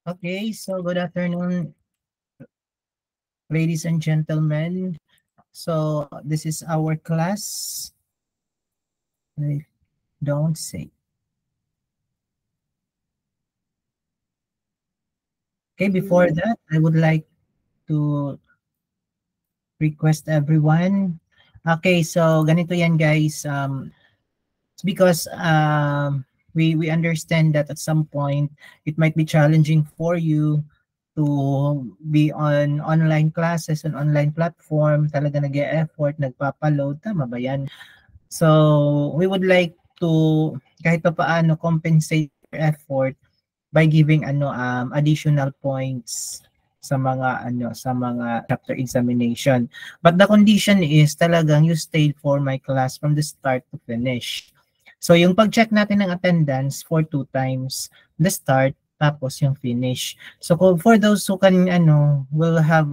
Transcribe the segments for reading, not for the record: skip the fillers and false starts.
Okay, so good afternoon, ladies and gentlemen. So this is our class. Wait, don't say. Okay, before that, I would like to request everyone. Okay, so ganito yan guys. It's because we understand that at some point it might be challenging for you to be on online classes, on online platform, talaga nag-e-effort, nagpapa-load, tama ba yan? So, we would like to kahit pa paano compensate your effort by giving additional points sa mga chapter examination. But the condition is talagang you stayed for my class from the start to finish. So yung pag-check natin ng attendance for 2 times, the start tapos yung finish. So for those who can will have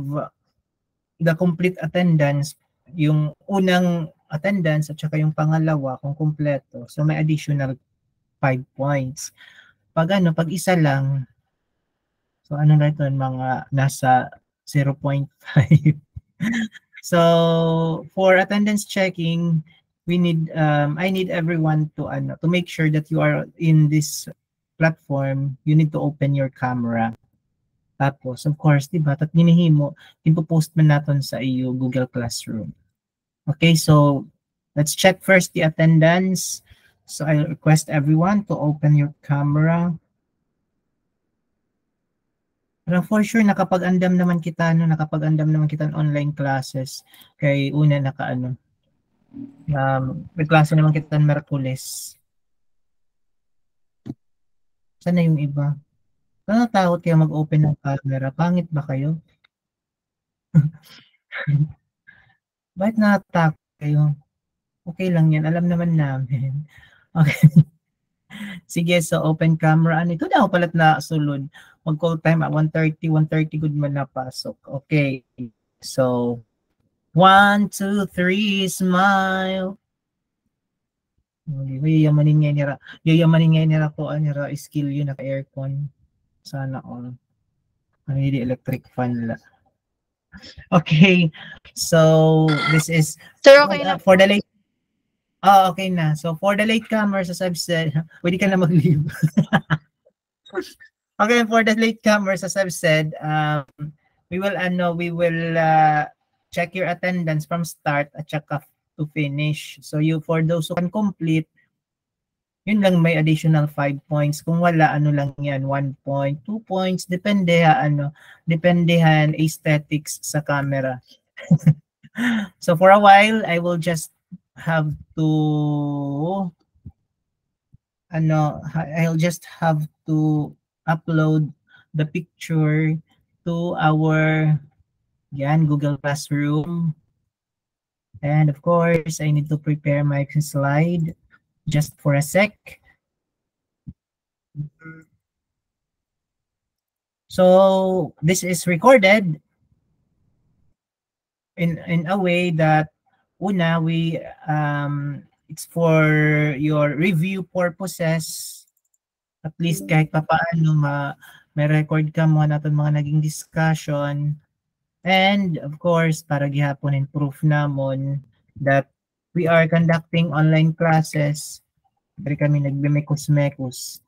the complete attendance, yung unang attendance at saka yung pangalawa kung kumpleto. So may additional 5 points. Pag isa lang, so ano na ito, mga nasa 0.5. So for attendance checking, I need everyone to make sure that you are in this platform. You need to open your camera. Tapos, of course, di ba, tat ginihimo, ipopost man natin sa iyo Google Classroom. Okay, so let's check first the attendance. So I request everyone to open your camera. Pero for sure, nakapag-andam naman kita ng online classes. Kay una may klase naman kita ng Merkules. Sana yung iba? Natatakot kayo mag-open ng camera? Pangit ba kayo? Bakit natatakot kayo? Okay lang yan, alam naman namin. Okay. Sige, so open camera. Ano ito daw palat na sulod. Mag-call time at 1:30, 1:30 good man napasok. Okay. So 1, 2, 3, smile. Yayamanin nga nira ko nira skill yun naka aircon. Sana all. Ano hindi electric fan la. Okay. So this is Sir, okay na for po. the late. Oh, okay na. So for the latecomers, as I've said, pwede ka na mag-leave. Okay, for the latecomers, as I've said, we will check your attendance from start at saka to finish. So for those who can complete, yun lang may additional 5 points. Kung wala, ano lang yan, 1 point, 2 points, dependehan aesthetics sa camera. So for a while, I will just have to I'll just have to upload the picture to our Google Classroom. And of course, I need to prepare my slide just for a sec. So this is recorded in a way that it's for your review purposes. At least kahit papaano may record ka mo natin mga naging discussion. And of course, para gihapon and proof namon that we are conducting online classes. Dari kami nagmemekos-mekos.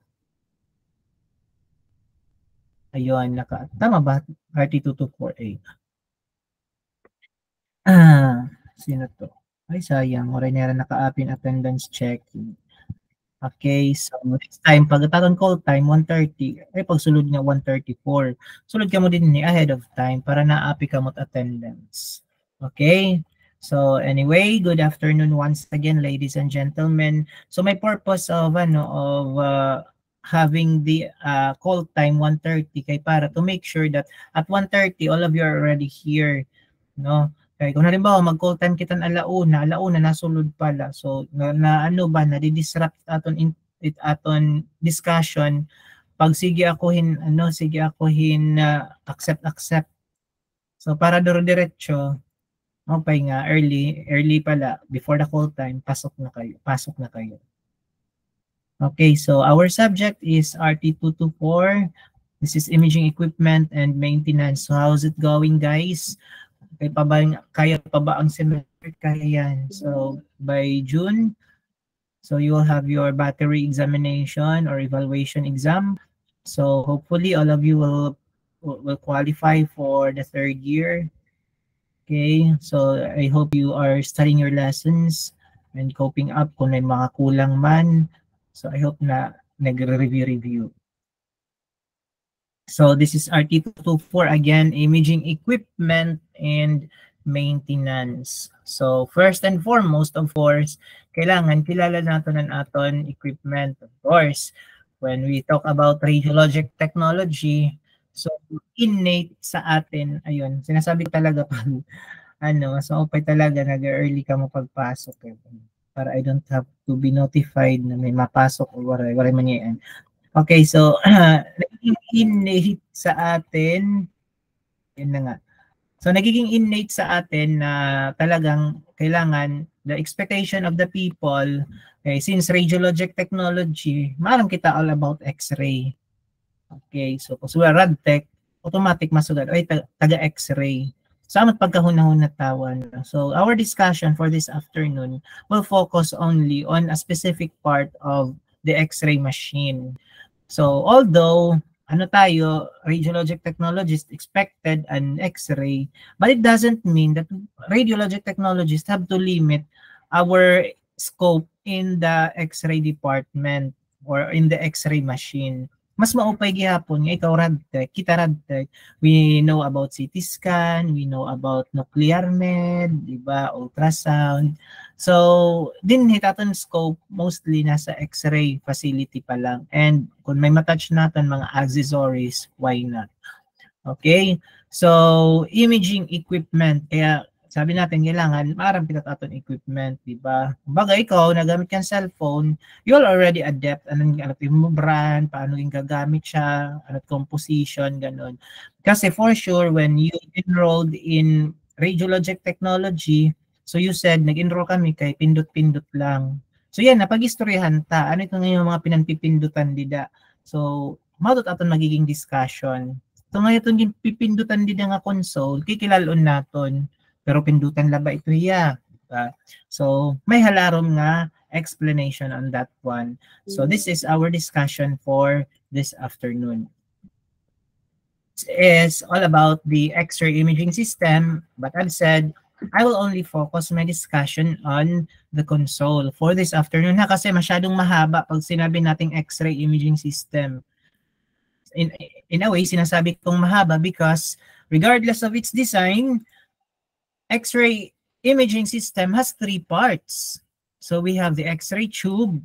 Ayun, tama ba? 3224A. Sino to? Ay, sayang. Oray na naka-apin attendance checking. Okay, so next time, pagkataon call time, 1:30, ay pagsulod niya 1:34. Sulod ka mo din ni ahead of time para naapi ka mo't attendance. Okay? So anyway, good afternoon once again, ladies and gentlemen. So my purpose of having the call time 1:30 kay para to make sure that at 1:30 all of you are already here, no? Kaya kung halimbawa mag-call time kita alauna nasulod pala. So nadi-disrupt aton discussion pag sige ako accept. So para diretso okay nga early pala before the call time pasok na kayo. Okay, so our subject is RT224 This is imaging equipment and maintenance. So how's it going, guys? Kaya pa ba ang semester? Kaya yan. So by June, so you will have your battery examination or evaluation exam. So hopefully all of you will qualify for the third year. Okay, so I hope you are studying your lessons and coping up kung may mga kulang man. So I hope na nagre-review. So this is RT224 again, imaging equipment and maintenance. So first and foremost, of course, kailangan kilala natin ang aton equipment. Of course, when we talk about radiologic technology, so innate sa atin, ayun, sinasabi talaga pag so okay talaga nag-early ka mapagpasok para I don't have to be notified na may mapasok o wala man yan. Okay, so nagiging innate sa atin, yun na nga. So nagiging innate sa atin na talagang kailangan the expectation of the people, okay, since radiologic technology, maalam kita all about X-ray. Okay, so kung sa RadTech, automatic masugad, ay taga X-ray. Sa amat pagkahunahon na tawan. So our discussion for this afternoon will focus only on a specific part of the X-ray machine. So although radiologic technologists expected an X-ray, but it doesn't mean that radiologic technologists have to limit our scope in the X-ray department or in the X-ray machine. Mas maupay gihapon nga ikaw RadTech, kita RadTech, we know about CT scan, we know about nuclear med, diba, ultrasound. So, din hitaton scope mostly nasa X-ray facility pa lang. And kung may matouch natin mga accessories, why not? Okay? So, imaging equipment. Kaya sabi natin kailangan marang pinataton equipment, di ba? Kumbaga ikaw nagamit kang cellphone, you'll already adapt anong mo brand, paano yung gagamit siya, anong composition, ganun. Kasi for sure when you enrolled in radiologic technology, so you said nag-enroll kami kay pindot-pindot lang. So yan, napag-istoryahan ta. Ano ito ngayon mga pinanpipindutan dida? So, matot aton magiging discussion. So ngayon itong pipindutan dida nga console, kikilalon naton. Pero pindutan laba ito hiya. So, may halarom nga explanation on that one. So, this is our discussion for this afternoon. This is all about the X-ray imaging system, but I've said I will only focus my discussion on the console for this afternoon na kasi masyadong mahaba pag sinabi nating X-ray imaging system. In a way, sinasabi kong mahaba because regardless of its design, X-ray imaging system has three parts. So we have the X-ray tube.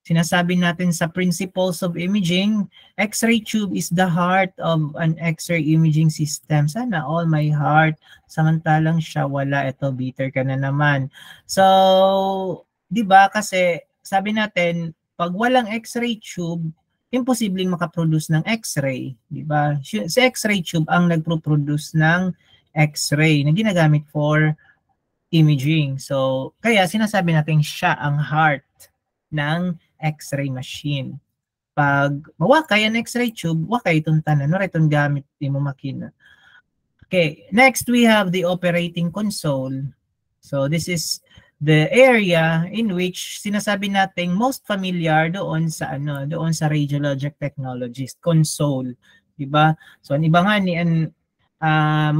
Sinasabi natin sa principles of imaging, X-ray tube is the heart of an X-ray imaging system. Sana all my heart. Samantalang siya wala. Ito, bitter ka na naman. So, di ba kasi sabi natin, pag walang X-ray tube, imposibleng makaproduce ng X-ray. Di ba? Si X-ray tube ang nagpo-produce ng X-ray na ginagamit for imaging. So, kaya sinasabi natin siya ang heart ng X-ray machine. Pag mawakay ang X-ray tube, wakay itong tanan. No, itong gamit mo makina. Okay, next we have the operating console. So, this is the area in which sinasabi nating most familiar doon sa doon sa radiologic technologist console, di ba? So, ang iba nga ni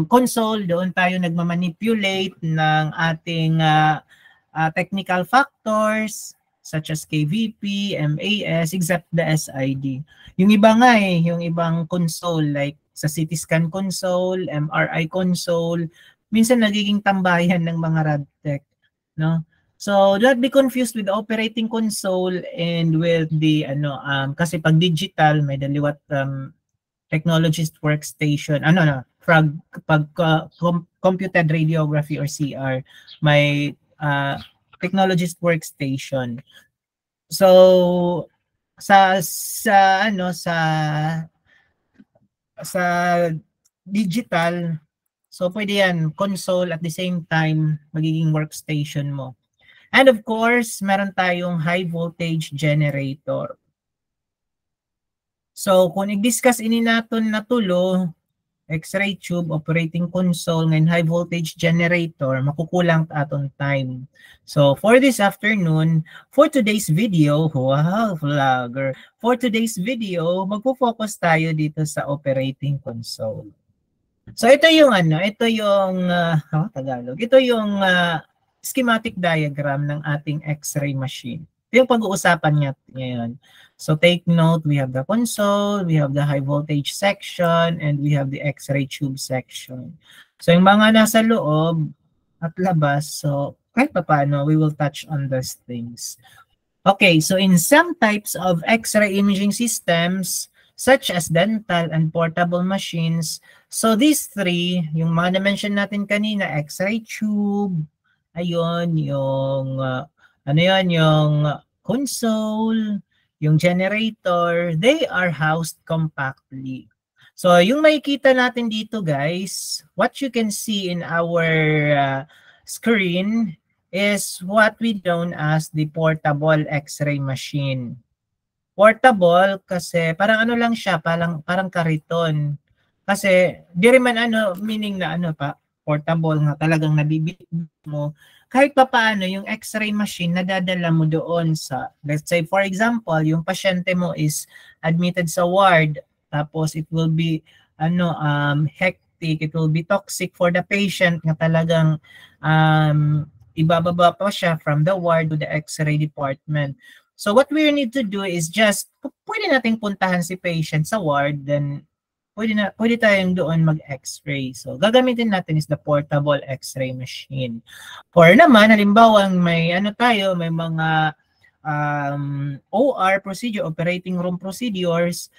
console, doon tayo nagmamanipulate ng ating technical factors such as KVP, MAS, except the SID. Yung iba nga yung ibang console like sa CT scan console, MRI console, minsan nagiging tambayan ng mga RadTech, no? So, do not be confused with the operating console and with the kasi pag digital may daliwat technologist workstation, computed radiography or CR, may technologist workstation. So sa digital, so pwede yan console at the same time magiging workstation mo. And of course, meron tayong high voltage generator. So kung i-discuss ini naton na tulo, X-ray tube, operating console, and high voltage generator, makukulang aton time. So for this afternoon, for today's video, wow, vlogger. For today's video, magpo-focus tayo dito sa operating console. So ito yung Tagalog. Ito yung schematic diagram ng ating X-ray machine. Ito yung pag-uusapan niya ngayon. So take note, we have the console, we have the high voltage section, and we have the X-ray tube section. So yung mga nasa loob at labas, so kahit pa paano, we will touch on those things. Okay, so in some types of X-ray imaging systems, such as dental and portable machines, so these three, yung mga na-mention natin kanina, X-ray tube, ayun, yung yung console, yung generator, they are housed compactly. So yung makikita natin dito guys, what you can see in our screen is what we known as the portable X-ray machine. Portable kasi parang ano lang siya, parang kariton. Kasi di rin man meaning na portable nga talagang nabibit mo. Kahit pa paano yung X-ray machine nadadala mo doon sa, let's say for example, yung pasyente mo is admitted sa ward, tapos it will be hectic, it will be toxic for the patient nga talagang ibababa pa siya from the ward to the X-ray department. So what we need to do is just, pwede nating puntahan si patient sa ward, then pwede tayong doon mag-X-ray. So gagamitin natin is the portable X-ray machine. Or naman, halimbawa may may mga OR procedure, operating room procedures,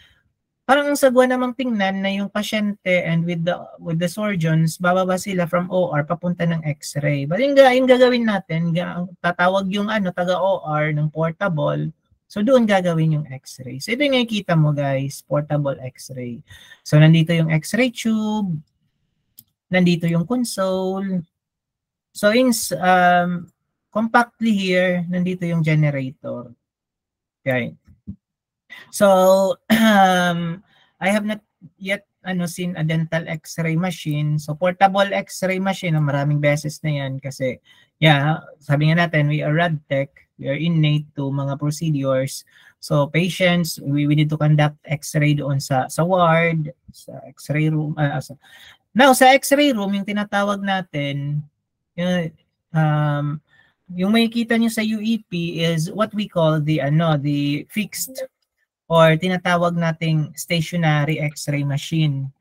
parang ang sagwa namang tingnan na yung pasyente and with the surgeons, bababa sila from OR papunta ng X-ray. But yung gagawin natin, tatawag yung taga-OR ng portable. So doon gagawin yung X-ray. So ito yung nakikita mo guys, portable X-ray. So nandito yung X-ray tube, nandito yung console. So compactly here, nandito yung generator. Okay. So I have not yet seen a dental X-ray machine. So portable X-ray machine, maraming beses na yan kasi sabi nga natin, we are RadTech, we are innate to mga procedures. So patients, we need to conduct X-ray doon sa ward, sa X-ray room. Now sa X-ray room, yung tinatawag natin, yung makikita nyo sa UEP is what we call the fixed or tinatawag nating stationary X-ray machine.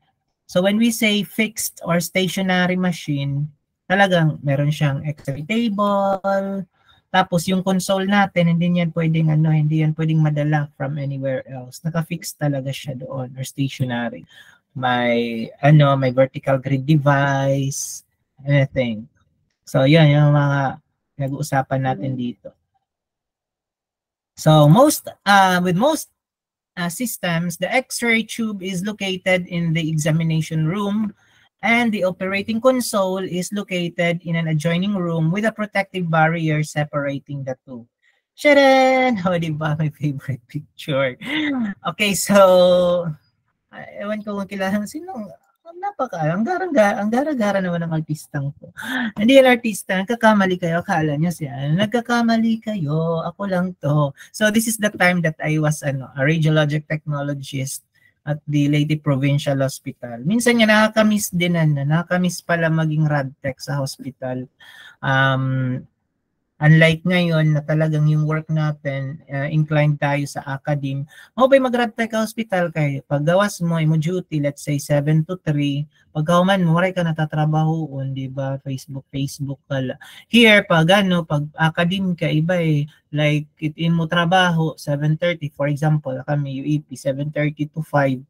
So when we say fixed or stationary machine, talagang meron siyang X-ray table, tapos yung console natin, hindi yan pwedeng madala from anywhere else. Naka-fix talaga siya doon or stationary. May vertical grid device, anything. So yan yung mga nag-uusapan natin dito. So with most systems, the X-ray tube is located in the examination room, and the operating console is located in an adjoining room with a protective barrier separating the two. Sharon! Oh, diba? My favorite picture. Okay, so, ewan ko kung kilala sino. Ang gara-gara naman ng artistang ko. Hindi yan artista, nagkakamali kayo, akala niya siya, nagkakamali kayo, ako lang to. So this is the time that I was a radiologic technologist at the Leyte Provincial Hospital. Minsan nga nakakamiss din nakakamiss pala maging RadTech sa hospital. Unlike ngayon na talagang yung work natin, inclined tayo sa academe. Mabay mag-RadTech hospital kayo. Pag gawas mo, imo duty, let's say 7 to 3, pagkahuman mo, maray ka natatrabahoon, di ba? Facebook ka. Here, pag academe ka, iba like, itin mo trabaho, 7:30, for example, kami, UEP, 7:30 to 5.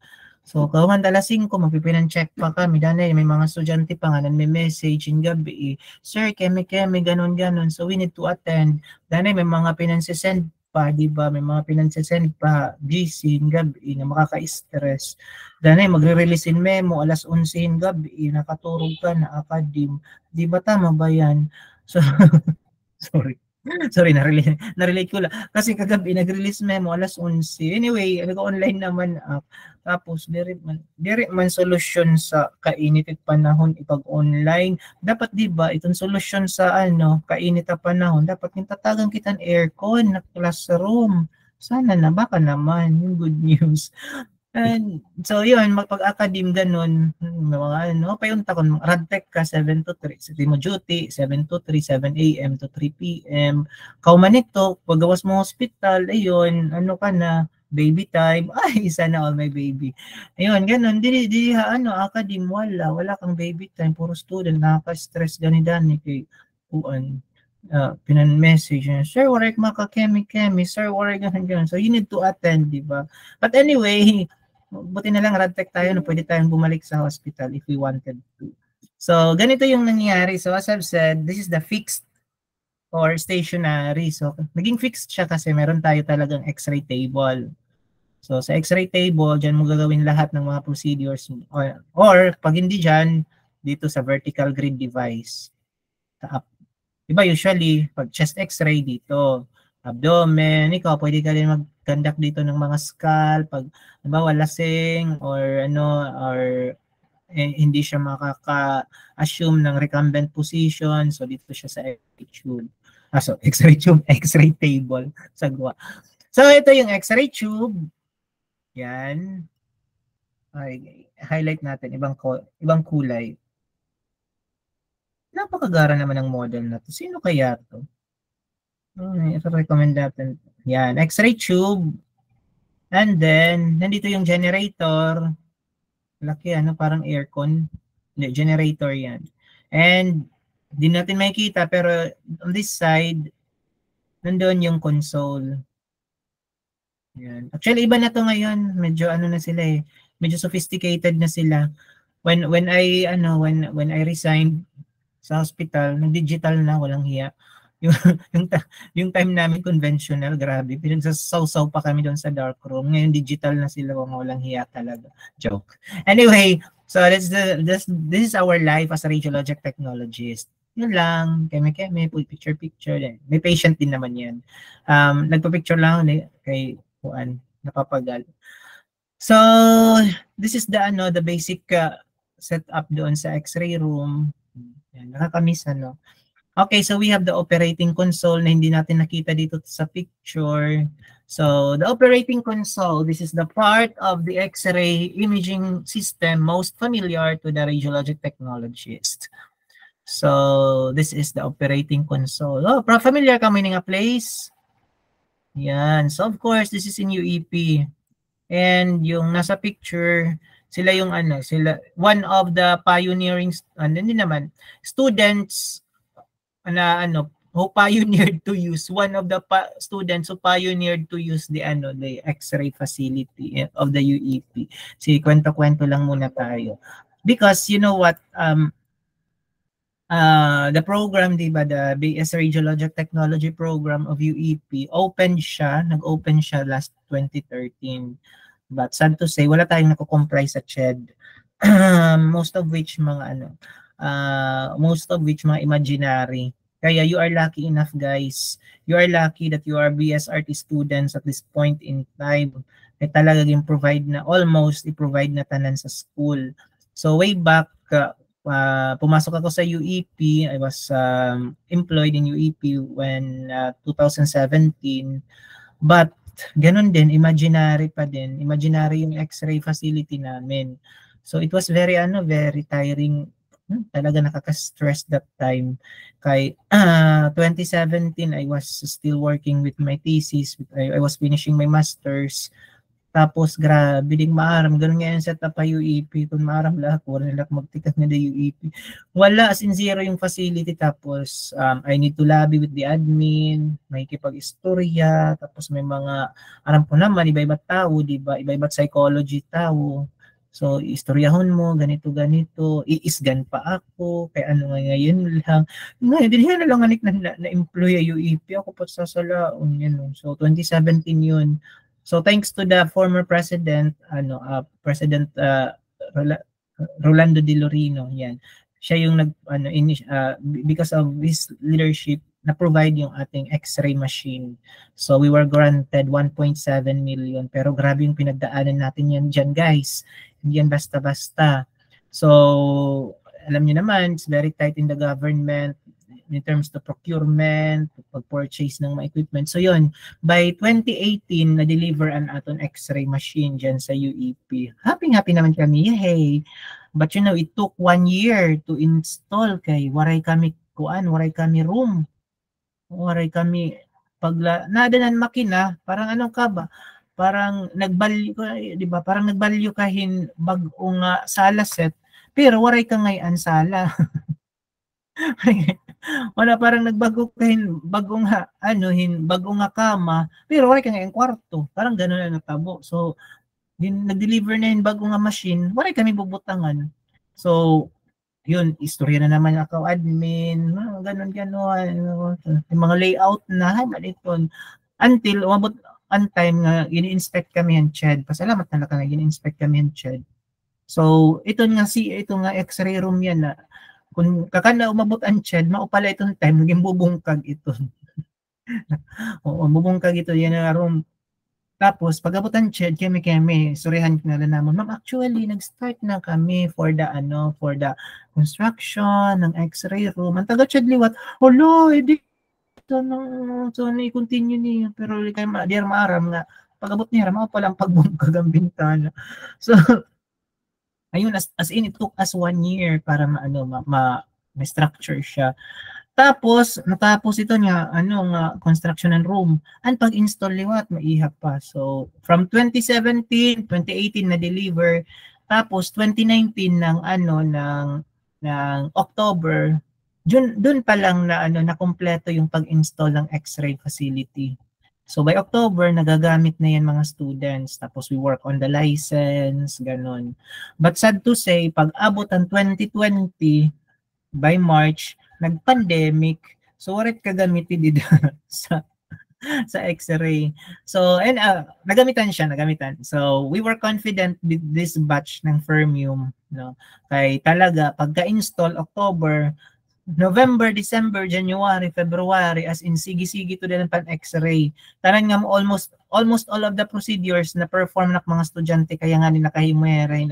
So, kawan alas 5, magpipinan-check pa kami. Dahil may mga estudyante pa nga may message in gabi, Sir, kemi, ganon. So, we need to attend. Dahil may mga pinansisend pa, di ba? May mga pinansisend pa, GC in gabi, na makaka-stress. Dahil magre-release in memo, alas 11 in gabi, nakaturog ka na academe. Di ba tama ba yan? So, sorry. Sorry, na-relate ko lang. Kasi kagabi, nag-release memo, alas 11. Anyway, nag-online naman ako. Tapos, diri man solusyon sa kainit at panahon ipag-online. Dapat, di ba, itong solusyon sa kainit at panahon, dapat yung tatagan kita ng aircon na classroom. Sana na, baka naman, yung good news. And so yun, magpag-academe ganun, mga payunta ko, radtech ka 7 to 3, sa mo duty, 7 to 3, 7 a.m. to 3 p.m. Kaumanito, paggawas mo hospital, ayun, ka na, baby time, ay, sana all my baby. Ayun, ganun, academe, wala kang baby time, puro student, nakaka-stress gani-dani kay kuan. Pinan-message, sir, waray maka-kemi-kemi, sir, waray ganun. So you need to attend, di ba? But anyway, buti na lang radtech tayo na pwede tayong bumalik sa hospital if we wanted to. So, ganito yung nangyari. So, as I've said, this is the fixed or stationary. So, naging fixed siya kasi meron tayo talagang x-ray table. So, sa x-ray table, dyan mo gagawin lahat ng mga procedures. Or pag hindi dyan, dito sa vertical grid device. Diba usually, pag chest x-ray dito, abdomen, ikaw pwede ka rin mag-conduct dito ng mga skull, pag halimbawa lasing or hindi siya makaka-assume ng recumbent position, so dito siya sa x-ray tube. X-ray tube, x-ray table, sagwa. So ito yung x-ray tube. Yan. Ay, highlight natin ibang kulay. Napakagara naman ng model na to. Sino kaya to? Ito-recommend natin. Yan, x-ray tube. And then, nandito yung generator. Laki, parang aircon. Generator yan. And, di natin makikita, pero on this side, nandun yung console. Yan. Actually, iba na to ngayon. Medyo na sila eh. Medyo sophisticated na sila. When I resigned sa hospital, nag-digital na, walang hiya. Yung, yung time namin conventional, grabe. Pinagsasaw-saw pa kami doon sa dark room. Ngayon digital na sila, walang hiya talaga. Joke. Anyway, so this is our life as a radiologic technologist. Yun lang, keme-keme, picture. May patient din naman yan. Nagpa-picture lang kay Juan, napapagal. So, this is the basic setup doon sa x-ray room. Yan, nakakamiss Okay, so we have the operating console na hindi natin nakita dito sa picture. So, the operating console, this is the part of the X-ray imaging system most familiar to the radiologic technologist. So, this is the operating console. Oh, familiar ka may nga place? Yan. So, of course, this is in UEP. And yung nasa picture, sila yung one of the pioneering, hindi naman, students na who pioneered to use, one of the students who pioneered to use the X-ray facility of the UEP. Sige, kwento-kwento lang muna tayo. Because you know what, the program, diba, the BS Radiologic Technology program of UEP, nag-open siya last 2013. But sad to say, wala tayong nako-comply sa CHED. Most of which mga imaginary. Kaya you are lucky enough, guys. You are lucky that you are BSRT students at this point in time. Ay talagang almost i-provide na tanan sa school. So way back, pumasok ako sa UEP. I was employed in UEP when 2017. But ganun din, imaginary pa din. Imaginary yung X-ray facility namin. So it was very tiring. Talaga nakaka-stress that time. Kay 2017, I was still working with my thesis. I was finishing my master's. Tapos grabe ding maaram. Ganun nga yung setup pa UEP. Kung maaram lahat, wala nila magtikas na UEP. Wala, as in zero yung facility. Tapos I need to lobby with the admin. May kipag-istorya. Tapos may mga, alam ko naman, iba-iba tao, diba? Iba-iba psychology tao. So, istoryahon mo, ganito. Iisgan pa ako. Kaya ngayon lang. Ngayon, din na lang na-employ UEP. Ako pa sasalaon. So, 2017 yun. So thanks to the former president, President Rolando De Lorino, yan. Siya yung because of his leadership, na-provide yung ating X-ray machine. So we were granted 1.7 million, pero grabe yung pinagdaanan natin yan dyan, guys. Hindi yan basta-basta. So alam niyo naman, it's very tight in the government in terms of procurement, pag-purchase ng mga equipment. So yun, by 2018, na-deliver ang aton X-ray machine dyan sa UEP. Happy-happy naman kami, yay! But you know, it took 1 year to install kay waray kami room. Waray kami nadanan makina, parang ano ka ba? Parang nagbalyo ka, di ba? Parang nagbalyo kahin bag-ong sala set, pero waray ka ngayon sala. Wala, parang nagbago kahin bagong bagong kama, pero waray ka ngayon kwarto. Parang gano'n na natabo. So, nag-deliver na yung bagong machine, waray kami bubutangan. So, yun, istorya na naman ako, admin, ganon, yung mga layout na, maliton. Until, umabot ang time nga, gini-inspect kami yung CHED. Pasalamat na lang nga, gini-inspect kami yung CHED. So, ito nga X-ray room yan na, kung kakanda umabot ang CHED, maupala itong time, naging bubungkag ito. Oo, bubungkag ito, yan na room. Tapos, pag-abot ang CHED, kami, surihan na lang naman, ma'am, actually, nag-start na kami for the construction ng X-ray room. Ang taga-CHED liwat, edi, ito na, so, i-continue niya. Pero, di kayo maaram nga, pag-abot niya, palang pagbungkag ang bintana. So, ayun, as in, it took us 1 year para ma-structure siya. Tapos, natapos ito nga, construction ng room. Ang pag-install liwat, maihap pa. So, from 2017, 2018 na-deliver. Tapos, 2019 ng October, dun pa lang na kumpleto yung pag-install ng X-ray facility. So, by October, nagagamit na yan mga students. Tapos, we work on the license, ganun. But sad to say, pag abot ang 2020, by March, nag-pandemic. So, warit kagamitin dito sa X-ray. So, and nagamitan. So, we were confident with this batch ng Fermium. No? Kay talaga, pagka-install October, November, December, January, February, as in sige-sige to din pan X-ray. Tanan nga almost all of the procedures na perform ng mga estudyante kaya nga nila kahimera in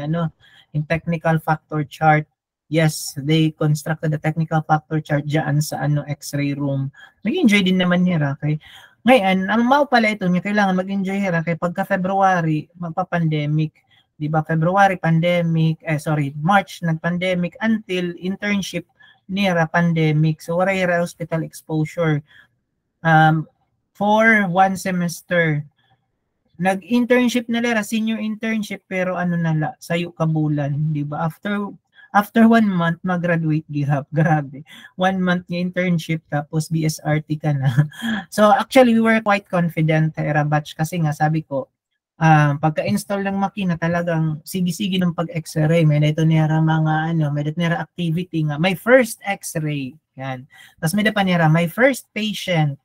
technical factor chart. Yes, they constructed the technical factor chart dyan sa X-ray room. Nag-enjoy din naman nila. Okay? Ngayon, ang mao pala ito niya, kailangan mag-enjoy nila kay pagka February, magpa-pandemic. Diba? February, March, nag-pandemic until internship nira pandemic. So, waray hospital exposure. For 1 semester. Nag-internship na lera, senior internship, pero sayo kabulan. Diba? After 1 month, mag-graduate gihap. Grabe. 1 month niya internship, tapos BSRT ka na. So, actually, we were quite confident sa era batch kasi nga, sabi ko, pagka-install ng makina, talagang sige-sige ng pag-X-ray. May dito nira may dito nira activity nga. My first X-ray. Yan. Tapos may dito nira, my first patient.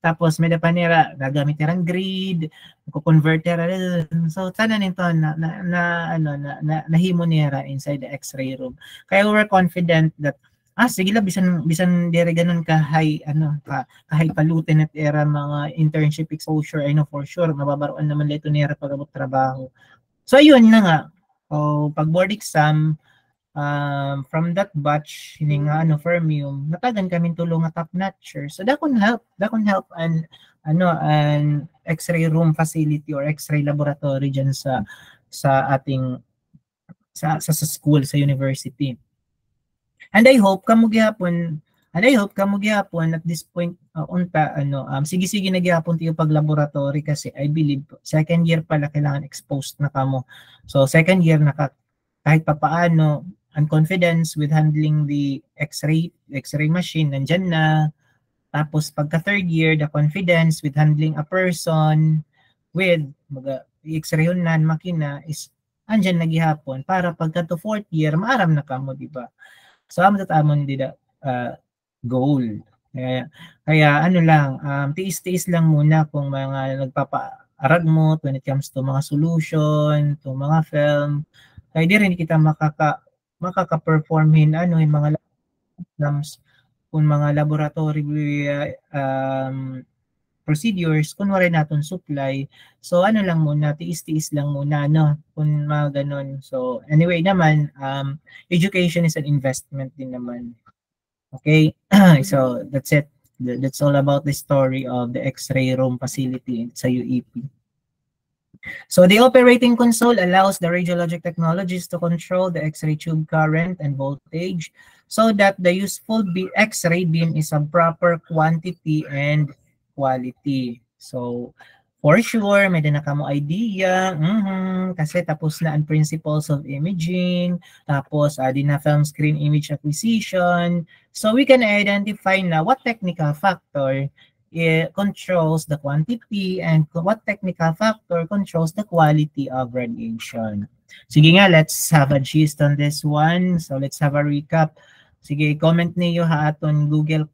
Tapos may dito nira, gagamit nirang grid, convert nira. So, sana nito nahimo nira inside the X-ray room. Kaya we were confident that sige lang, bisan dire ganun ka-high palutin at era mga internship exposure, I know for sure, mababaroan naman dito nira pag-abot trabaho. So, ayun na nga. Pag board exam, from that batch, Fermium, natagan kami tulong nga top-notcher. So, that can help an X-ray room facility or X-ray laboratory dyan sa ating sa school, sa university. And I hope kamo gihapon at this point sige-sige na gihapon tiyo pag laboratory kasi I believe second year pala kailangan exposed na kamo. So second year kahit papaano ang confidence with handling the X-ray machine nandyan na. Tapos pagka third year, the confidence with handling a person with X-ray na makina is andyan na gihapon para pagka to fourth year maaram na kamo, di ba? So, tatamon dida goal. Kaya tiis-tiis lang muna kung mga nagpapaarag mo when it comes to mga solution, to mga film. Kaya di rin kita makaka-perform yung mga exams kung mga laboratory procedures, kunwari natin supply. So ano lang muna, tiis-tiis lang muna, no? Kung mga ganun. So anyway naman, education is an investment din naman. Okay, so that's it. That's all about the story of the X-ray room facility sa UEP. So the operating console allows the radiologic technologists to control the X-ray tube current and voltage so that the useful X-ray beam is of proper quantity and quality. So for sure, may na kamo idea. Kasi tapos na ang principles of imaging, tapos din na film screen image acquisition. So we can identify na what technical factor it controls the quantity and what technical factor controls the quality of radiation. Sige nga, let's have a gist on this one. So let's have a recap. Sige, comment niyo ha aton Google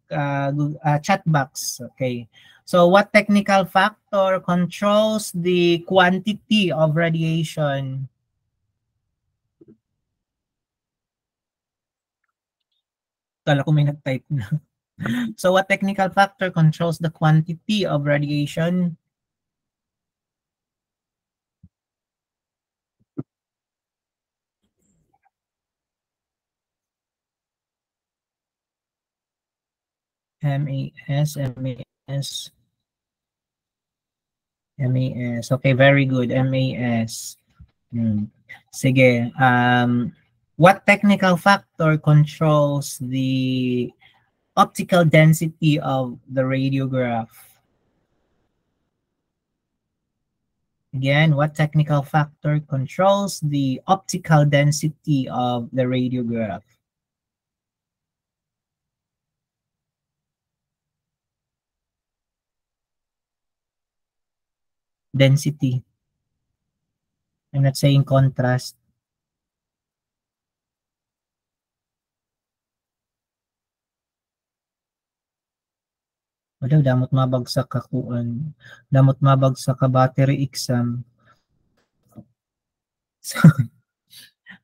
chat box. Okay. So what technical factor controls the quantity of radiation? Kala ko may nag-type na. So what technical factor controls the quantity of radiation? MAS, MAS, MAS. Okay, very good. MAS. Sige. What technical factor controls the optical density of the radiograph? Again, what technical factor controls the optical density of the radiograph? Density. I'm not saying contrast. Wala, damot mabagsak ka kuan. Damot mabagsak ka battery exam.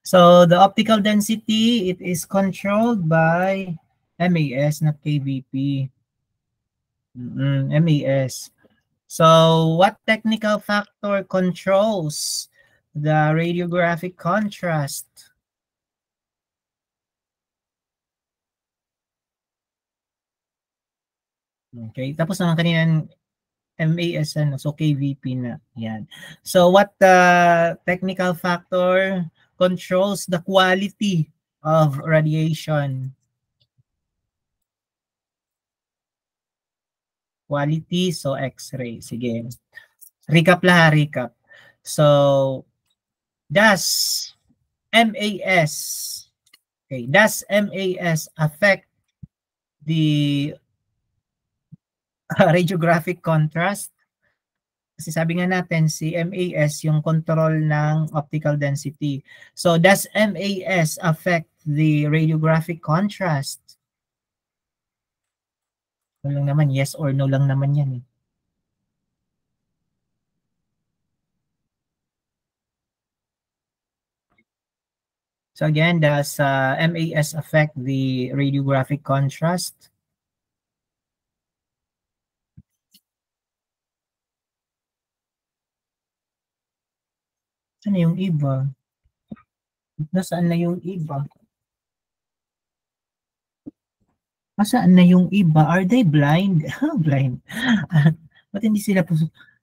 So the optical density, it is controlled by MAS, not KVP. MAS. So what technical factor controls the radiographic contrast? Okay, tapos naman kaninang MAS so KVP na. Yan. So what technical factor controls the quality of radiation? Quality, so X-ray. Sige. Recap lah, recap. So does MAS affect the radiographic contrast? Kasi sabi nga natin, si MAS yung control ng optical density. So, does MAS affect the radiographic contrast? No lang naman, yes or no lang naman yan. So again, does MAS affect the radiographic contrast? Saan na yung iba? Nasaan na yung iba? Nasaan na yung iba? Are they blind? Blind. Ba't hindi sila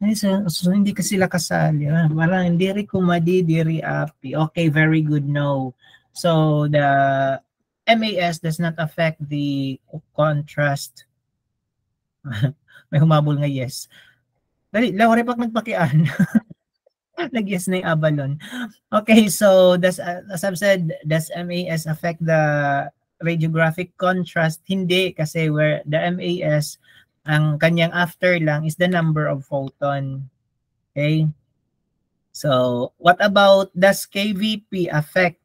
hindi ka sila kasali? Parang hindi rin kumadi, diri api. Okay, very good. No. So the MAS does not affect the contrast. May humabol nga yes. Dali, lawari pag nagpakian. Nag-yes na yung Avalon. Okay, so as I've said, does MAS affect the radiographic contrast? Hindi, kasi where the MAS, ang kanyang after lang is the number of photon. Okay? So, what about does KVP affect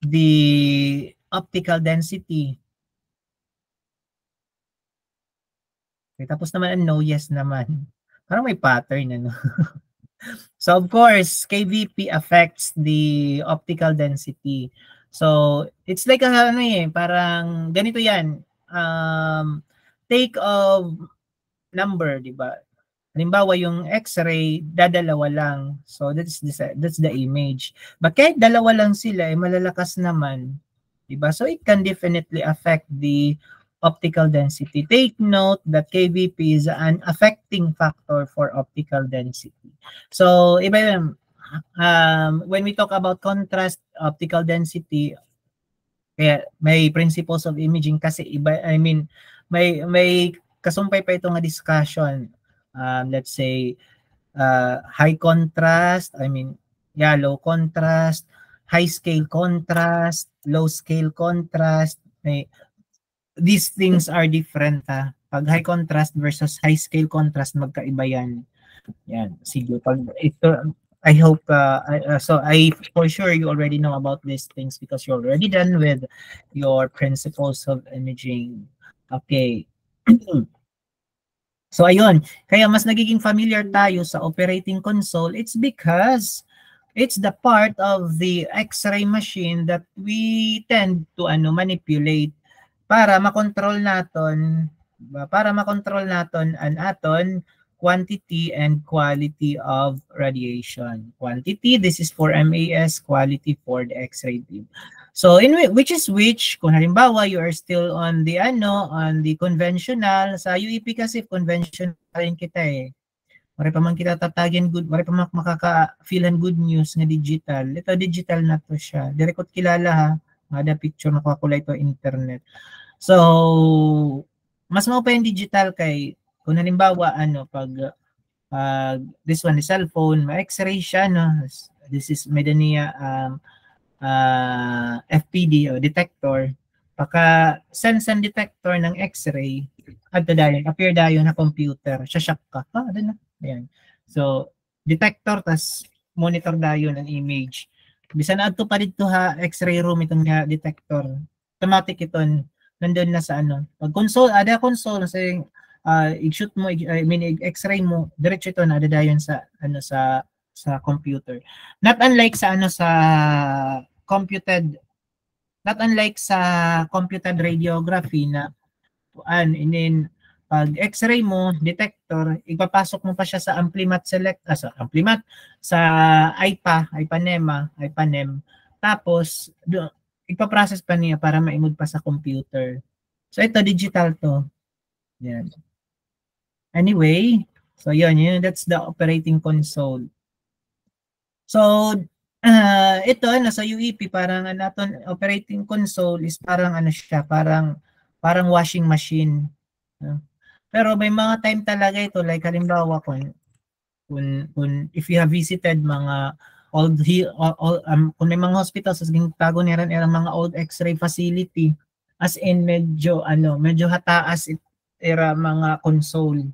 the optical density? Okay, tapos naman ang no, yes naman. Parang may pattern, ano? So of course, KVP affects the optical density. So it's like parang ganito yan. take of number, di ba? Halimbawa, yung X-ray, dadalawa lang. So, that's the image. But kahit dalawa lang sila, malalakas naman. Diba? So, it can definitely affect the optical density. Take note that KVP is an affecting factor for optical density. So, iba yun. When we talk about contrast, optical density, kaya may principles of imaging kasi iba, I mean, may kasumpay pa ito nga discussion. Let's say, high contrast, I mean, low contrast, high scale contrast, low scale contrast. These things are different. Pag high contrast versus high scale contrast, magkaiba yan. Yan, sige. Pag ito, I hope, so I, for sure, you already know about these things because you're already done with your principles of imaging. Okay. So ayun, kaya mas nagiging familiar tayo sa operating console, it's because it's the part of the X-ray machine that we tend to manipulate para makontrol naton ang aton quantity and quality of radiation. Quantity, this is for MAS, quality for the X-ray beam. So which kung halimbawa you are still on the conventional, sa UEP kasi conventional rin kita eh. Wala pa man kita tatagin good, wala pa man makaka-feelan good news nga digital. Ito digital na to siya. Dire ko kilala ha. Ada picture nakakulay to internet. So mas mao pa yung digital kay kung halimbawa pag this one is cellphone, ma-X-ray siya no. This is medania FPD o detector, pagka sense detector ng X-ray, appear dayon na computer, shock ka. Ano na? Ayan. So, detector, tas monitor dayon ang image. Bisan na adto pa dito ha, X-ray room itong detector. Automatic iton, nandun na sa Pag console, ada console, say, i-shoot mo, X-ray mo, diretso ito na, ada dayon sa, sa computer. Not unlike sa computed radiography na pag X-ray mo detector, ipapasok mo pa siya sa Amplimat sa IPA-NEM, tapos ipaprocess pa niya para maimod pa sa computer. So ito digital to. Yan. Anyway, so yun, that's the operating console. So ito sa UEP parang naton operating console is parang siya, parang washing machine. Pero may mga time talaga ito, like halimbawa kung if you have visited mga kung may mga hospitals sa tago niran mga old X-ray facility, as in medyo hataas era mga console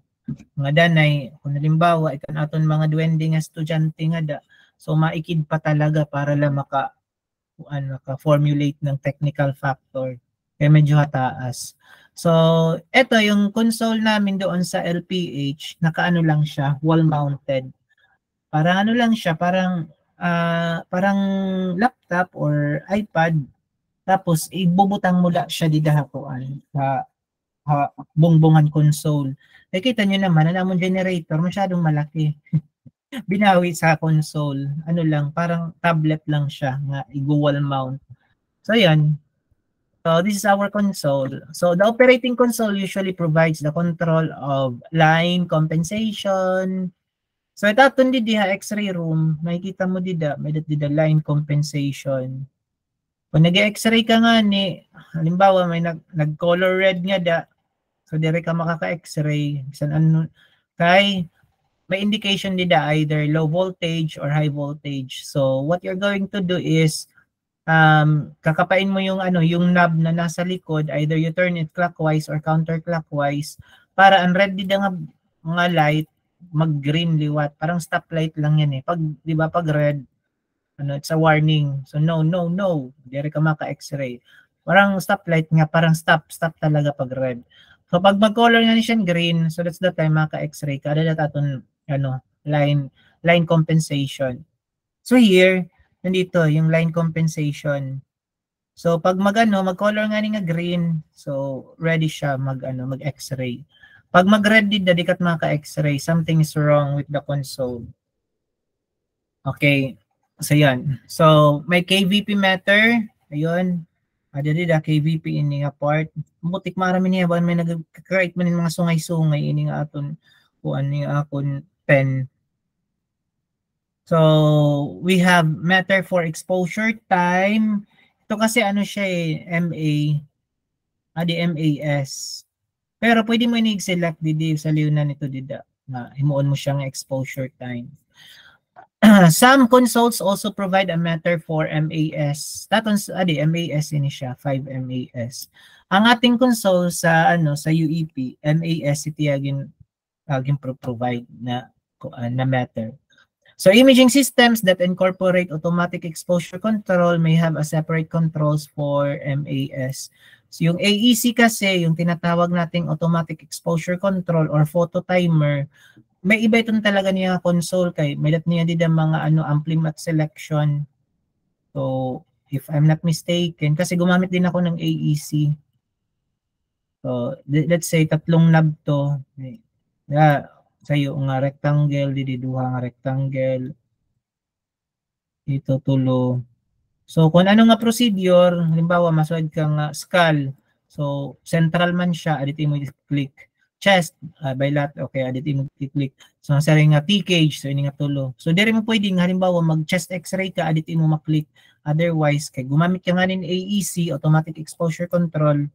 mga danay, kung halimbawa ikan aton mga duwende nga estudyante nga da, so maikid pa talaga para lang maka-formulate ng technical factor. Kaya medyo hataas. So, ito yung console namin doon sa LPH, nakaano lang siya, wall-mounted. Parang lang siya, parang laptop or iPad. Tapos, ibubutang mula siya di dahakuan sa bongbongan console. Nakita nyo naman, namon generator, masyadong malaki. Binawi sa console, lang, parang tablet lang siya, nga i-wall mount. So, yan. So, this is our console. So, the operating console usually provides the control of line compensation. So, ito di diha X-ray room, makikita mo may line compensation. Kung nag-X-ray ka nga halimbawa may nag-color red nga da, so dire ka makaka-X-ray, kay may indication nila either low voltage or high voltage. So what you're going to do is kakapain mo yung yung knob na nasa likod, either you turn it clockwise or counterclockwise para ang red din nga mga light mag-green liwat, parang stoplight lang yan pag di ba pag red it's a warning. So no, dire ka maka-X-ray. Parang stoplight nga, parang stop talaga pag red. So pag mag-color nga siya green, so that's the time maka-X-ray ka. Ada aton line compensation. So here, nandito yung line compensation. So pag mag-color nga ni nga green, so ready siya mag-X-ray. Pag mag-red di kat maka-X-ray, something is wrong with the console. Okay. So yan. So may KVP meter, ayun. Ada KVP ini nga part. Butik marami niya ba may nag-create man mga sungay-sungay ini nga aton kuan ni akon pen. So, we have meter for exposure time. Ito kasi ano siya MA, MAS. Pero pwede mo i-select didi sa liunan nito dida. Na himuon mo siyang exposure time. Some consoles also provide a meter for MAS. MAS ini siya, 5 MAS. Ang ating console sa sa UEP, MAS iti agin provide na meter. So imaging systems that incorporate automatic exposure control may have a separate controls for MAS. So yung AEC kasi, yung tinatawag nating automatic exposure control or photo timer, may iba itong talaga niya console kay may dat niya din mga ampli-mat selection. So if I'm not mistaken, kasi gumamit din ako ng AEC. So let's say tatlong knob to. Yeah. Sayo nga rectangle, dididuha nga rectangle, ito tulo. So kung ano nga procedure, halimbawa masud ka nga skull, so central man siya, aditi mo click. Chest, bilateral, okay, aditi mo click. So sari nga T-cage, so ini nga tulo. So diri mo pwedeng halimbawa mag chest x-ray ka, aditi mo maklik. Otherwise, kay gumamit ka nga nin AEC, automatic exposure control,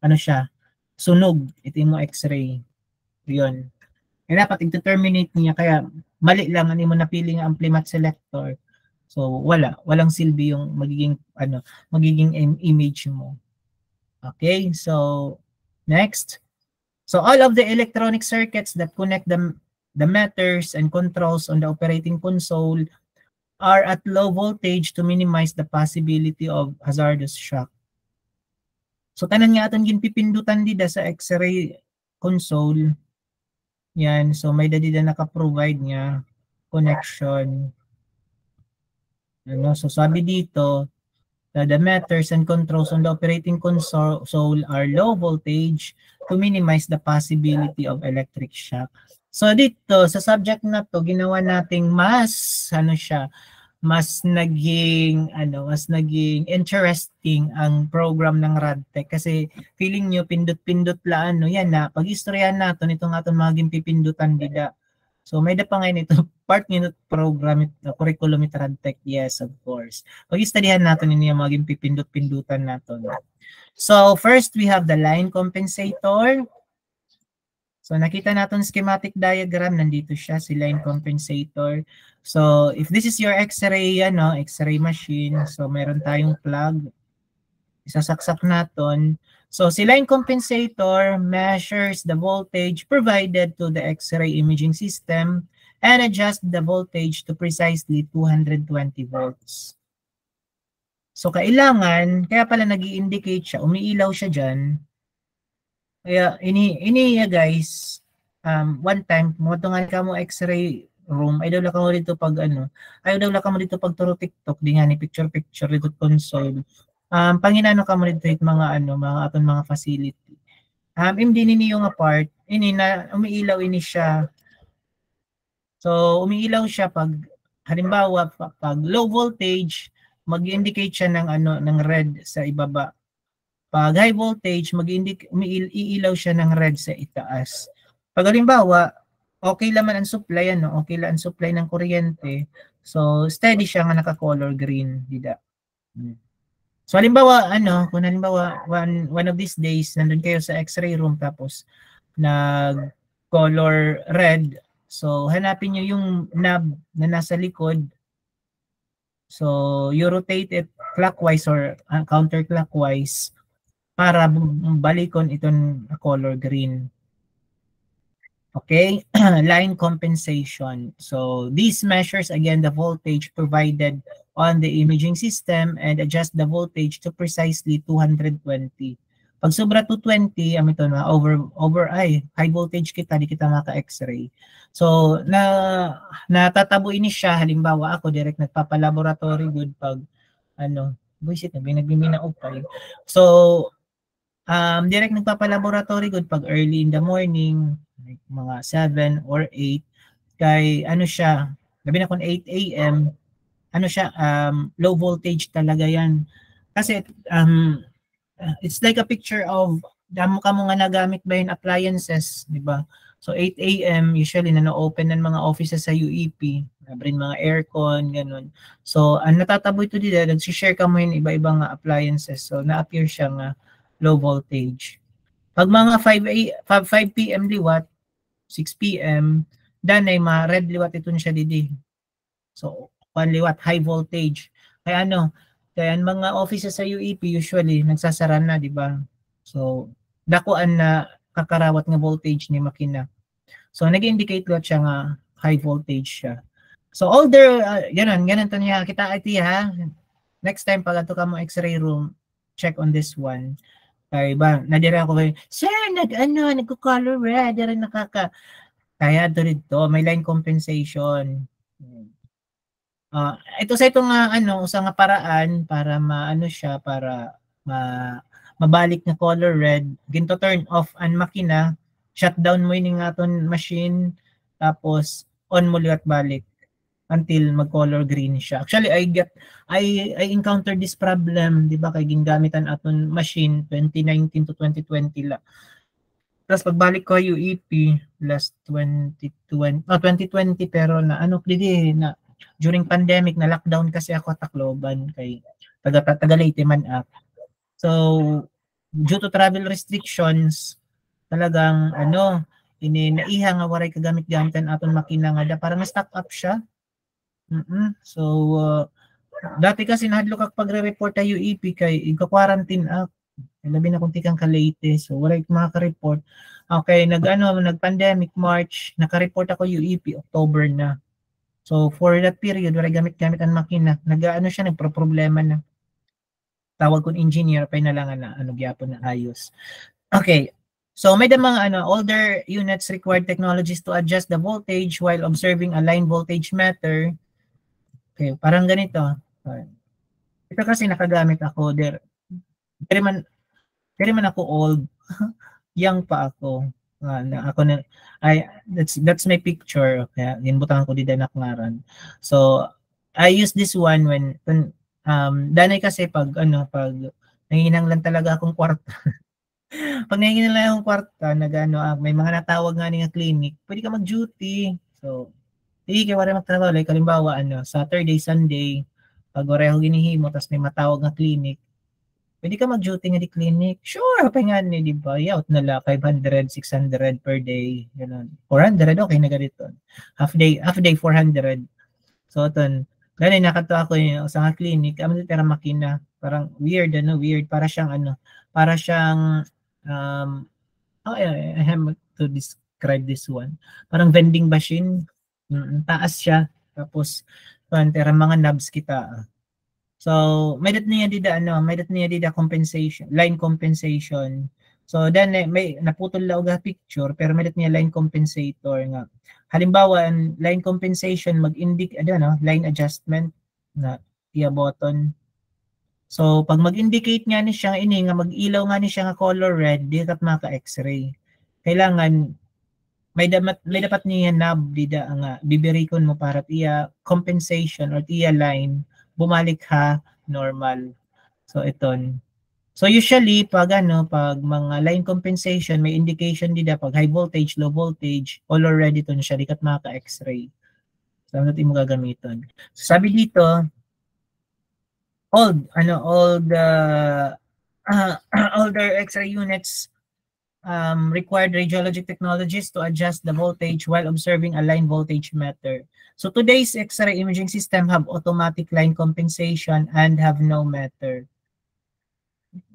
ano siya, sunog, ito mo x-ray. Yun. Kaya dapat i-terminate niya, kaya mali lang ano mo napili nga ampli-mat selector. So walang silbi yung magiging image mo. Okay, so next. So all of the electronic circuits that connect the meters and controls on the operating console are at low voltage to minimize the possibility of hazardous shock. So tanan nga aton ginpipindutan dida sa X-ray console. Yan, so may dadi na naka-provide niya connection. So sabi dito, the meters and controls on the operating console are low voltage to minimize the possibility of electric shock. So dito sa subject na to, ginawa nating mas naging interesting ang program ng Radtech kasi feeling nyo pindot-pindot laan yan na pag-istoryahan natin itong aton maging pipindutan dida. So may pa ngayon ito part nito program curriculum at Radtech, yes of course. Pag-istudihan natin ini yung maging pipindot-pindutan natin. So first we have the line compensator. So nakita natin schematic diagram, nandito siya si line compensator. So if this is your X-ray X-ray machine, so meron tayong plug. Isasaksak natin. So si line compensator measures the voltage provided to the X-ray imaging system and adjusts the voltage to precisely 220 volts. So kailangan, kaya pala nag-i-indicate siya, umiilaw siya dyan. Kaya ini guys, one time mo tungan ka mo X-ray room, ay daw la ka mo dito pag pag turo TikTok di nga ni picture dito console. Panginano ka mo dito mga aton mga facility. Hindi nini yung part, ini na umiilaw ini siya. So umiilaw siya pag halimbawa pag low voltage, mag-indicate siya ng red sa ibaba. Pag high voltage, iilaw siya ng red sa itaas. Pag halimbawa, okay lang ang supply, okay lang ang supply ng kuryente, so steady siya nga naka-color green, dida. So halimbawa, kung halimbawa, one of these days, nandun kayo sa X-ray room, tapos nag-color red, so hanapin nyo yung knob na nasa likod. So you rotate it clockwise or counterclockwise, para balikon itong color green. Okay, line compensation. So these measures again the voltage provided on the imaging system and adjust the voltage to precisely 220. Pag sobra 220, ito na high voltage kita, di kita maka-X-ray. So natatabuin ni siya, halimbawa ako direct nagpapalaboratory good pag buisit na binagbiminaog kayo. So direct nagpapalaboratory good pag early in the morning, like mga 7 or 8, kay ano siya, gabi na kung 8 a.m., ano siya, low voltage talaga yan. Kasi it's like a picture of damo ka mo nga nagamit ba yung appliances, di ba? So 8 a.m. usually nano-open ng mga offices sa UEP, nabrin mga aircon, ganun. So ang natataboy to dito, nag-share ka mo yung iba-ibang appliances. So na-appear siya nga low voltage. Pag mga 5 p.m. liwat, 6 p.m., danay ma-red liwat ito siya didi. So, liwat, high voltage. Kaya ano, kaya ang mga offices sa UEP usually nagsasara na, di ba? So, dakuan na kakarawat nga voltage ni makina. So, nag-indicate lot siya nga high voltage siya. So, older, ganun to niya. Kita iti ha. Next time, pag ato ka mo x-ray room, check on this one. Kaya ba, nadira ako kayo, sir, nagko-color red, dira nakaka. Kaya dito, may line compensation. Ito sa itong usa nga paraan para maano siya para mabalik na color red, ginto turn off ang makina, shutdown mo ini nga aton machine, tapos on mo liwat balik until mag-color green siya. Actually, I encountered this problem, di ba, kay gingamitan aton machine 2019 to 2020 la. Tapos pagbalik ko UEP last 2020 pero na na during pandemic na lockdown kasi ako Tacloban kay taga Leyte man ako. So due to travel restrictions talagang naiha nga waray kagamit-gamitan aton makina nga parang na-stock up siya. So dati kasi nahadlok kag pagre-report ta UEP kay iga-quarantine ako. Labi na kung tikang ka-Leyte. So wala makaka-report. Okay, nag-pandemic March, naka-report ako UEP October na. So for that period, wala gamit-gamit ang makina. Siya, nagpro-problema na. Tawag kong engineer, pinalangan na gyapon na ayos. Okay. So may mga older units required technologies to adjust the voltage while observing a line voltage meter. Okay, parang ganito. Ito kasi nakagamit ako there. Pero man ako old. Young pa ako. That's my picture. Kaya ginbutan ko di danak ngaran. So I use this one when danay kasi pag nanginanglan talaga akong kwarta. Pag nanginanglan lang akong kwarta, may mga natawag nga nga clinic, pwede ka mag-duty. So di kay wala magtrabaho like halimbawa Saturday, Sunday, pag wala ako ginihimo tapos may matawag nga clinic, pwede ka mag-duty nga di clinic. Sure, pahingan ni di ba? Out na la 500, 600 per day, ganun. 400 okay na ganito. Half day 400. So ton, ganun nakato ako sa nga clinic, tira makina, parang weird para siyang I have to describe this one. Parang vending machine. Taas siya. Tapos tira mga knobs kita. So, may dat niya dida compensation, line compensation. So, then may naputol la og picture pero may dat niya line compensator nga. Halimbawa, ang line compensation mag-indicate line adjustment na via button. So, pag mag-indicate nga ni siya nga mag-ilaw nga ni siya nga color red, di kat maka X-ray. Kailangan may dapat niya knob dida nga bibirikon mo para tiya compensation or tiya line bumalik ha normal. So iton. So usually pag mga line compensation may indication dida pag high voltage, low voltage, all already ton siya dikat maka X-ray. So ano mo gagamiton. So, sabi dito all the X-ray units required radiologic technologies to adjust the voltage while observing a line voltage meter. So today's X-ray imaging system have automatic line compensation and have no meter.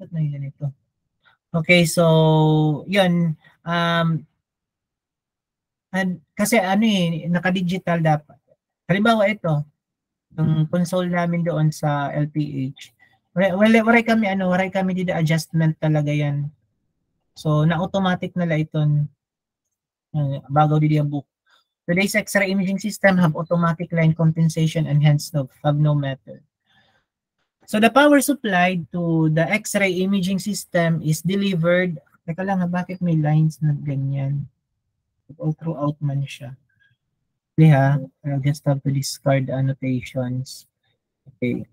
Ba't na yun ito? Okay, so yun. Kasi naka-digital dapat. Halimbawa ito, yung console namin doon sa LPH. Waray kami dito adjustment talaga yan. So na-automatic na la iton. Bago di book. Today's X-ray imaging system have automatic line compensation and hence have no meter. So the power supplied to the X-ray imaging system is delivered. Teka lang, bakit may lines na ganyan? All throughout man siya. Yeah, I'll just have to discard annotations. Okay.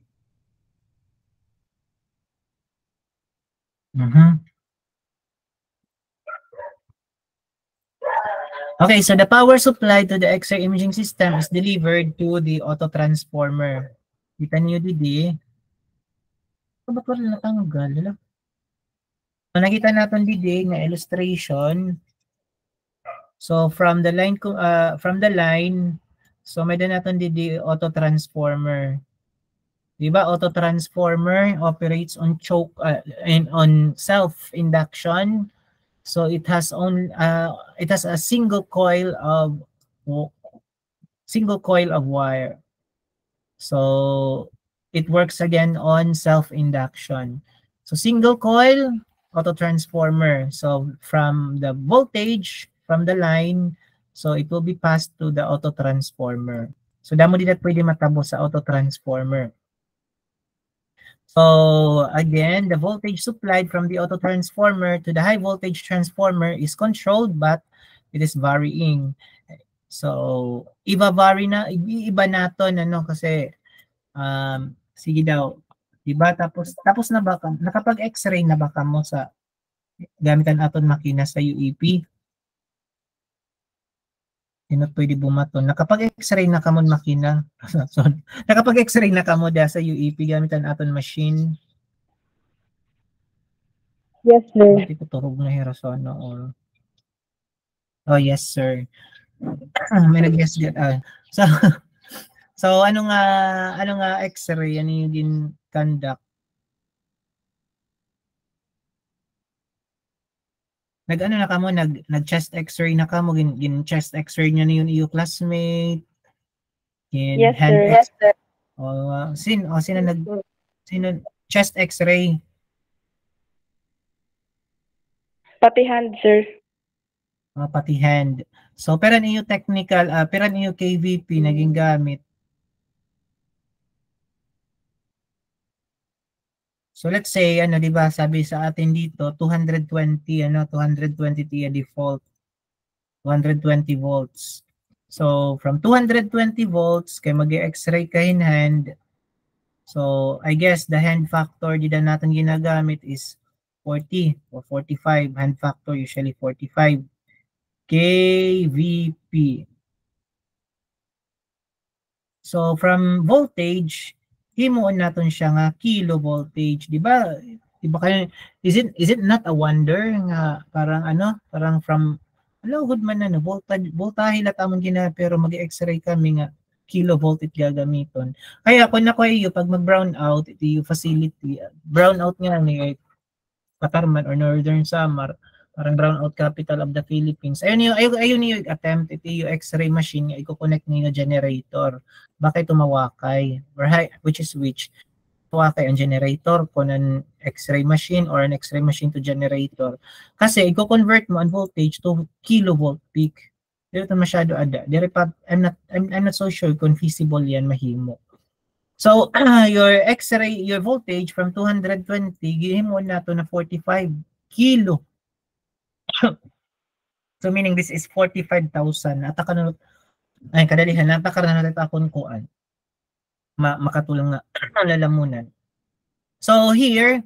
Okay, so the power supply to the X-ray imaging system is delivered to the auto-transformer. Kita niyo didi. Ba't wala natanggal? So, nakita natin didi na illustration. So from the line so may natin didi auto-transformer. Diba auto-transformer operates on choke and on self-induction. So it has a single coil of wire. So it works again on self-induction. So single coil auto-transformer. So from the voltage from the line, so it will be passed to the auto-transformer. So damo din at pwede matabo sa auto-transformer. So again, the voltage supplied from the auto-transformer to the high voltage transformer is controlled but it is varying. So iba-vary na, iba naton ano kasi sige daw, diba? Tapos na ba nakapag X-ray na ba kamo sa gamitan aton makina sa UEP? Hindi pwede bumaton. Nakapag X-ray na kamo makina. So, nakapag X-ray na kamo da sa UEP gamitan aton machine. Yes, sir. Hindi ko turog na hirasono or oh, yes, sir. May nag-guess din. So ano nga X-ray ano yung din conduct? Nag-ano na kamo nag-chest X-ray na kamo gin chest X-ray niya na yun iyo classmate. Yes, sir. Yes, sir. Sino chest X-ray? Pati hand, sir. Pati hand. So peran iyo technical, peran iyo KVP naging gamit. So let's say ano 'di ba sabi sa atin dito 220 TIA default 220 volts. So from 220 volts kay mag-X-ray ka in hand. So I guess the hand factor di na natin ginagamit is 40 or 45. Hand factor usually 45 kVp. So from voltage himuon naton siya nga kilo voltage, di ba? Di ba kayo is it not a wonder nga parang from good man voltahe la tamon gina pero mag-X-ray kami nga kilovolt it gagamiton. Kaya kung nako iyo pag mag-brown out ito yung facility brown out nga ni Patarman or Northern Samar parang brownout capital of the Philippines. Ayun yung attempt ito yung X-ray machine nga i-connect niyo generator. Bakit tumawakay? Which tawakay ang generator kung an X-ray machine or an X-ray machine to generator. Kasi i-convert mo ang voltage to kilovolt peak. Dito masyado ada. I'm not so sure kung feasible yan mahimo. So your X-ray, your voltage from 220 gihimo na to na 45 kilo. So meaning this is 45,000. Ataka na ay kadalihan nataka na natin akon kuan. Makatulong nga lalamunan. So here,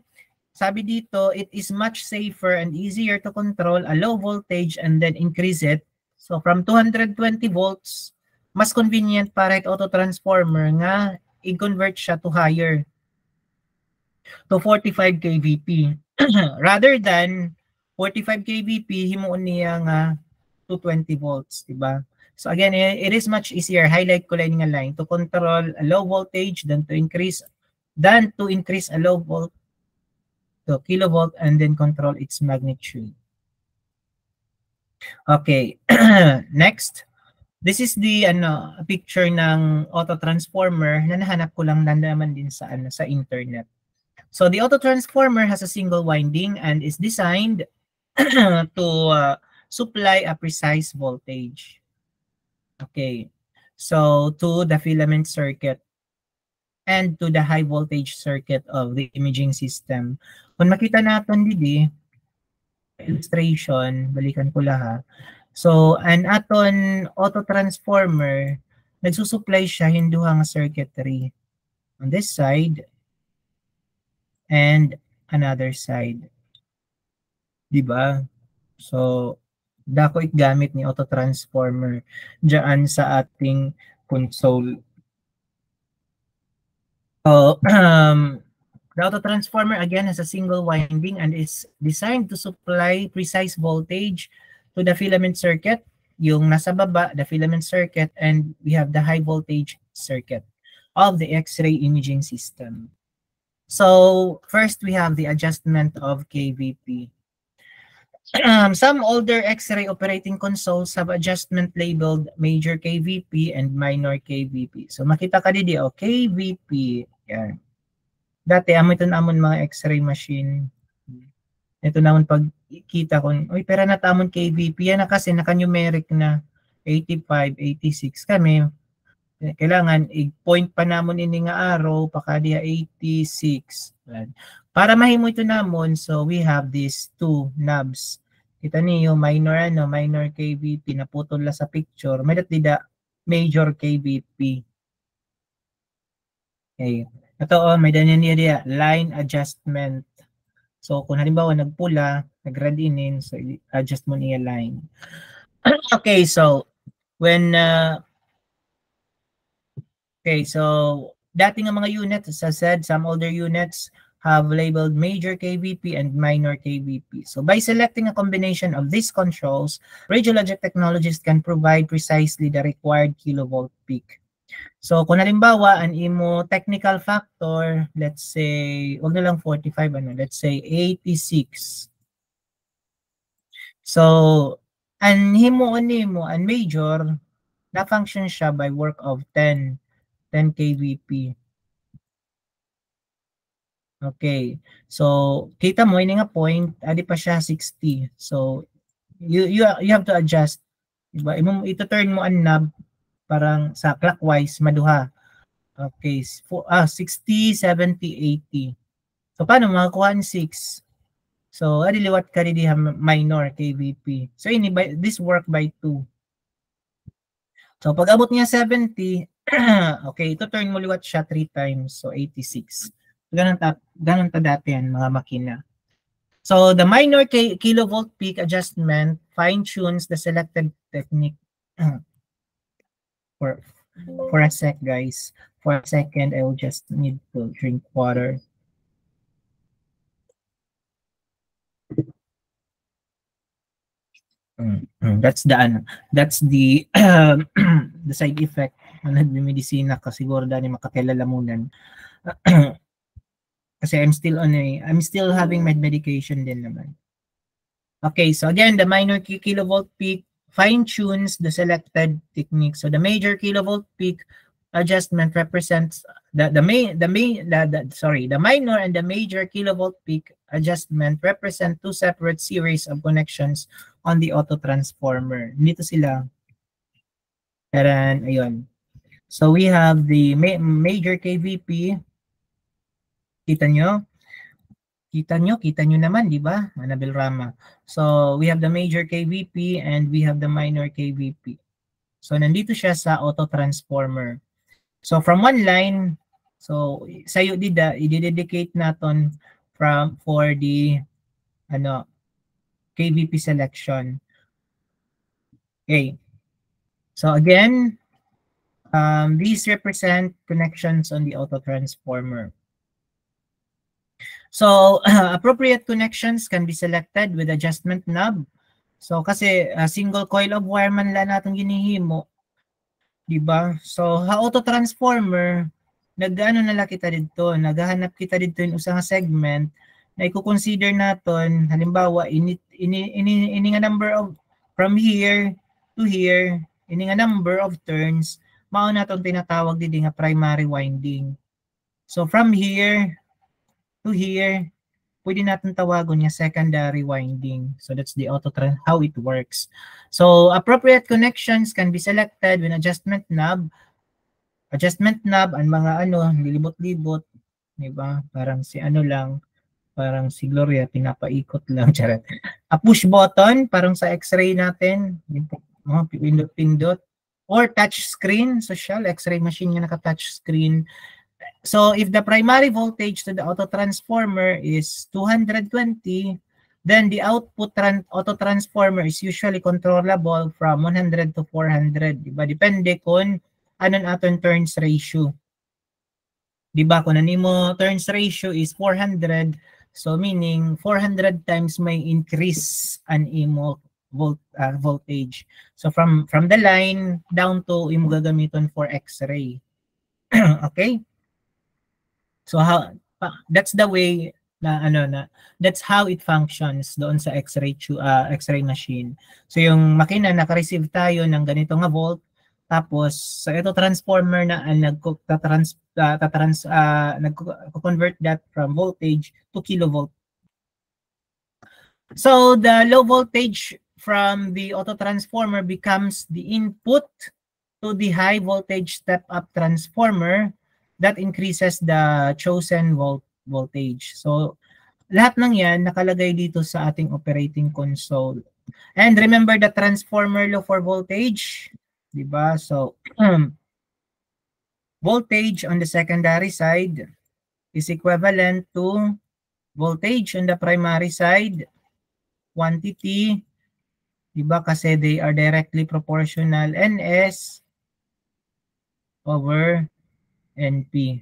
sabi dito, it is much safer and easier to control a low voltage and then increase it. So from 220 volts, mas convenient para it auto transformer nga i-convert siya to higher to 45 kVp rather than 45 kVp himuon niya nga 220 volts, diba? So again, it is much easier highlight ko lang nga line to control a low voltage than to increase a low volt to kilovolt and then control its magnitude. Okay. Next. This is the picture ng auto transformer na nahanap ko lang naman din sa internet. So the auto transformer has a single winding and is designed to supply a precise voltage. Okay. So to the filament circuit. and to the high voltage circuit of the imaging system. Kung makita natin didi, illustration, balikan ko lahat. So, an aton auto-transformer, nagsusupply siya hinduhang circuitry. On this side, and another side. Diba? So, dako gamit ni auto-transformer dyan sa ating console. So, the auto-transformer again has a single winding and is designed to supply precise voltage to the filament circuit. Yung nasa baba, the filament circuit, and we have the high voltage circuit of the X-ray imaging system. So, first we have the adjustment of KVP. Some older X-ray operating consoles have adjustment labeled major KVP and minor KVP. So makita ka didi, KVP. Yan. Dati amo ito namon mga X-ray machine. Ito namon pagkita ko, oy pera na tamon KVP yan na kasi naka-numeric na 85, 86 kami. Kailangan i-point pa namon ini nga arrow pakadiya 86. Para mahimo ito namon, so we have these two knobs. Kita niyo minor minor KVP na putol la sa picture. May dida major KVP. Okay. Ito may danyan niya line adjustment. So kung halimbawa nagpula, nag-red in, so adjust mo niya line. Okay, so when dating ang mga units, as I said, some older units have labeled major KVP and minor KVP. So by selecting a combination of these controls, radiologic technologists can provide precisely the required kilovolt peak. So kung halimbawa, an imo technical factor, let's say, wag na lang 45, let's say 86. So, an major, na-function siya by work of 10 kVP. Okay. So, kita mo ini nga point, adi pa siya 60. So, you have to adjust. Diba? Ito-turn mo ang knob parang sa clockwise maduha. Okay. 60, 70, 80. So, paano makakuha ang 6? So, adi liwat ka rin minor KVP. So, this work by 2. So, pag abot niya 70, okay, ito-turn mo liwat siya 3 times. So, 86. Ganun ta dati yan, mga makina. So, the minor kilovolt peak adjustment fine-tunes the selected technique. For a sec, guys. For a second, I will just need to drink water. That's the the side effect ng nagmimedisina kasi siguro dani makakilalamunan. Kasi I'm still having my medication din naman. Okay, so again, the minor kilovolt peak fine-tunes the selected technique. So the major kilovolt peak adjustment represents the minor and the major kilovolt peak adjustment represent two separate series of connections on the auto-transformer. Dito sila. And ayun. So we have the major KVP. Kita nyo naman, di ba? Anabel Rama. So, we have the major KVP and we have the minor KVP. So, nandito siya sa auto-transformer. So, from one line, so, sa'yo dida, i-dedicate natin for the KVP selection. Okay. So, again, these represent connections on the auto-transformer. So, appropriate connections can be selected with adjustment knob. So, kasi single coil of wire man lang natin ginihimo. Diba? So, auto-transformer, naghanap kita dito yung usang segment na i-consider natin, halimbawa, ini nga number of, from here to here, ini nga number of turns, mao natin tinatawag dito nga primary winding. So, from here to here, pwede natin tawagon niya secondary winding. So that's the how it works. So appropriate connections can be selected with adjustment knob. adjustment knob, ang mga ano, lilibot-libot, di ba? Parang si ano lang, parang si Gloria, pinapaikot lang, charot. A push button, parang sa x-ray natin, mga pindot-pindot. Or touch screen, social, x-ray machine yung naka-touch screen. So if the primary voltage to the auto-transformer is 220, then the output auto-transformer is usually controllable from 100 to 400. Diba? Depende kung ano natin turns ratio. Diba? Kung ano mo turns ratio is 400, so meaning 400 times may increase an imo voltage. So from the line down to imo gagamiton for x-ray. Okay? So that's the way that's how it functions doon sa x-ray machine. So yung makina naka-receive tayo ng ganito nga volt, tapos sa ito transformer na nagko-convert that from voltage to kilovolt. So the low voltage from the auto transformer becomes the input to the high voltage step up transformer that increases the chosen voltage. So, lahat ng yan nakalagay dito sa ating operating console. And remember the transformer law for voltage, di ba? So, voltage on the secondary side is equivalent to voltage on the primary side, quantity, di ba? Kasi they are directly proportional, NS over NP.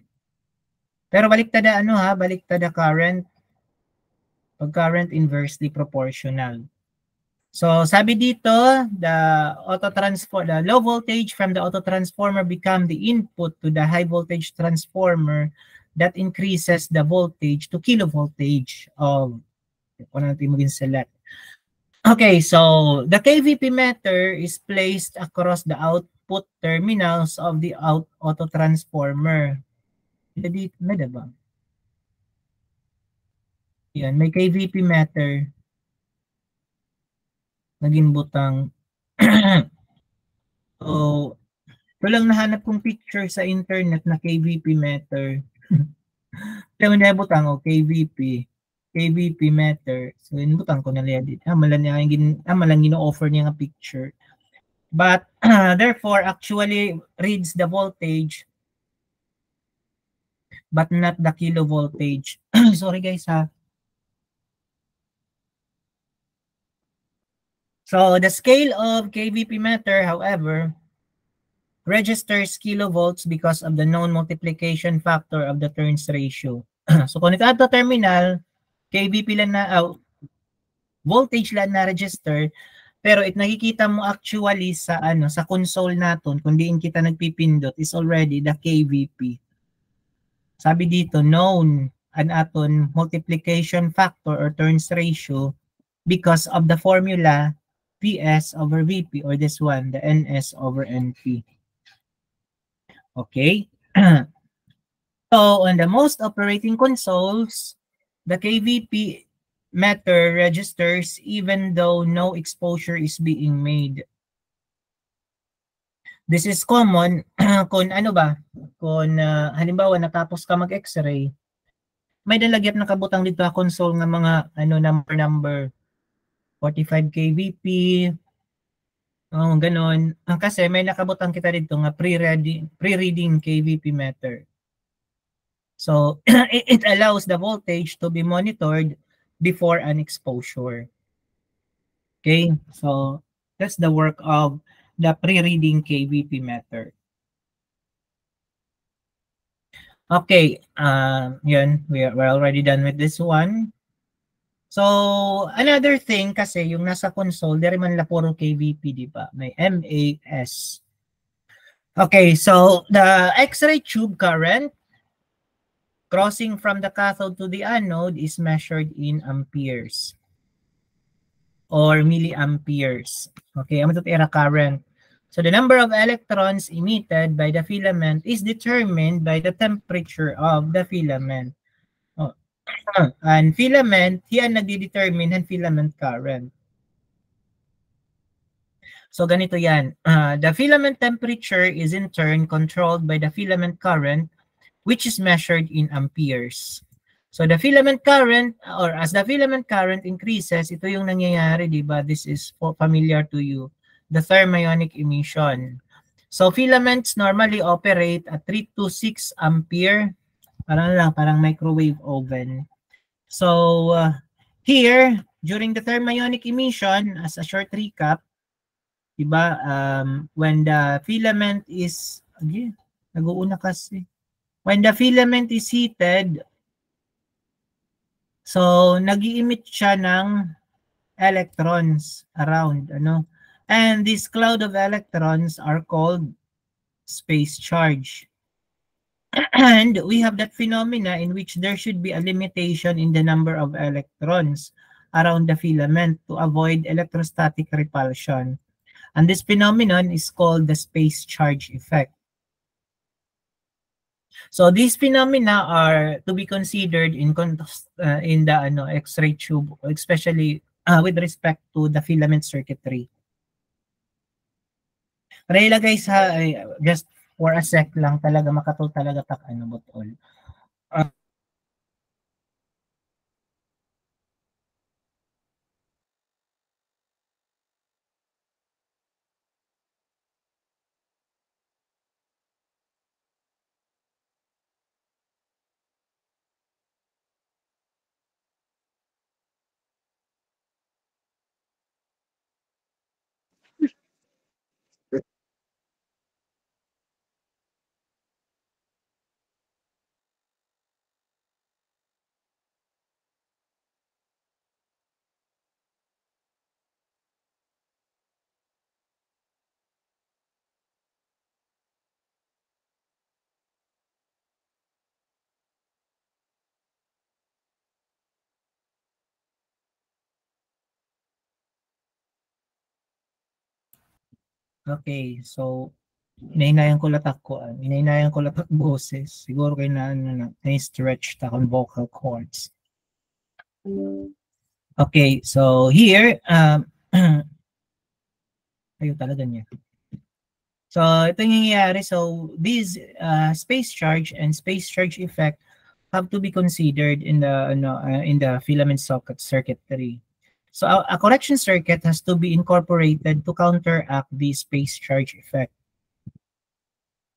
Pero baliktad baliktad current. Pag current inversely proportional. So sabi dito, the low voltage from the auto transformer become the input to the high voltage transformer that increases the voltage to kilovoltage of Okay, so the KVP meter is placed across the output terminals of the auto transformer. May diba? Yan, may KVP meter. Naging butang. So, ito lang nahanap kong picture sa internet na KVP meter. Kaya may butang, KVP. KVP meter. So, inbutang ko na liya dito. Malang gino-offer niya nga picture. But, therefore, actually reads the voltage but not the kilovoltage. Sorry guys ha. So the scale of KVP meter, however, registers kilovolts because of the known multiplication factor of the turns ratio. So kung ito ato terminal, KVP lang na, voltage lang na register, pero nakikita mo actually sa sa console naton, kung diin kita nagpipindot, is already the KVP. Sabi dito, known an aton multiplication factor or turns ratio because of the formula PS over VP, or this one, the NS over NP. Okay. So on the most operating consoles, the KVP meter registers even though no exposure is being made. This is common kung kung halimbawa natapos ka mag-x-ray, may nalagyan na kabutang dito console nga mga number 45 kVp, ganon. Kasi may nakabutang kita dito nga pre-reading KVP meter. So it allows the voltage to be monitored before an exposure. Okay, so that's the work of the pre-reading KVP meter. Okay, yun, we're already done with this one. So, another thing kasi, yung nasa console, dari man la puro KVP, di ba? May MAS. Okay, so the X-ray tube current crossing from the cathode to the anode is measured in amperes or milliamperes. Okay, I'm going to era current. So the number of electrons emitted by the filament is determined by the temperature of the filament. And filament, yan nagdi-determine ng filament current. So ganito yan. The filament temperature is in turn controlled by the filament current, which is measured in amperes. So the filament current, or as the filament current increases, ito yung nangyayari, di ba? This is familiar to you. The thermionic emission. So filaments normally operate at 3 to 6 ampere. Parang microwave oven. So here, during the thermionic emission, as a short recap, diba, when the filament is, again, nag-uuna kasi. When the filament is heated, so nag-i-emit siya ng electrons around, ano? And this cloud of electrons are called space charge. And we have that phenomena in which there should be a limitation in the number of electrons around the filament to avoid electrostatic repulsion. And this phenomenon is called the space charge effect. So these phenomena are to be considered in the X-ray tube, especially with respect to the filament circuitry. Rela guys ha, just for a sec lang talaga makatol talaga tak butol. Okay, so inainayan ko latak ko, inainayan ko latak boses. Siguro kayo na-stretch ta kong vocal cords. Okay, so here, ayun talaga niya. So ito yung nangyayari. So these space charge and space charge effect have to be considered in the filament socket circuitry. So a correction circuit has to be incorporated to counteract the space charge effect.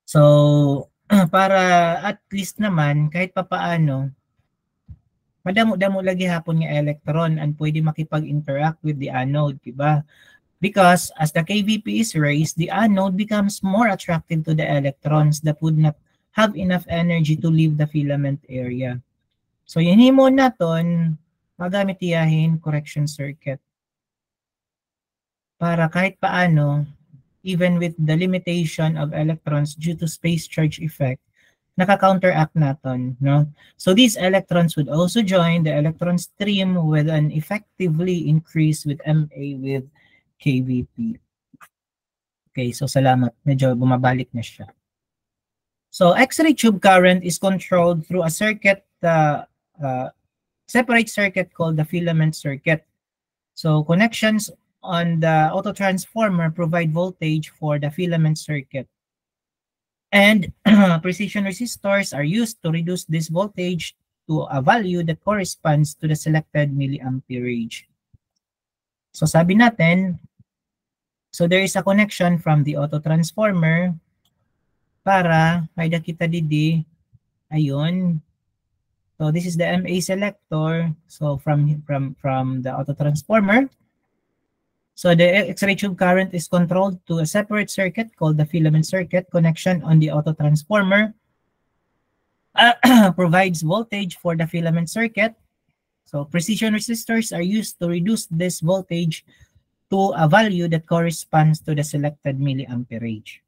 So para at least naman kahit papaano madamo-damo lagi hapon nga electron and pwede makipag-interact with the anode, diba? Because as the KVP is raised, the anode becomes more attractive to the electrons that would not have enough energy to leave the filament area. So yun mo naton magamit iyahin correction circuit para kahit paano, even with the limitation of electrons due to space charge effect, naka-counteract natin, no? So these electrons would also join the electron stream with an effectively increase with MA with KVP. Okay, so salamat. Medyo bumabalik na siya. So X-ray tube current is controlled through a circuit, separate circuit called the filament circuit. So connections on the autotransformer provide voltage for the filament circuit. And precision resistors are used to reduce this voltage to a value that corresponds to the selected milliamperage. So sabi natin, so there is a connection from the autotransformer para may kita didi, ayun. So this is the MA selector. So from the autotransformer, so the X-ray tube current is controlled to a separate circuit called the filament circuit. Connection on the autotransformer provides voltage for the filament circuit. So precision resistors are used to reduce this voltage to a value that corresponds to the selected milliamperage.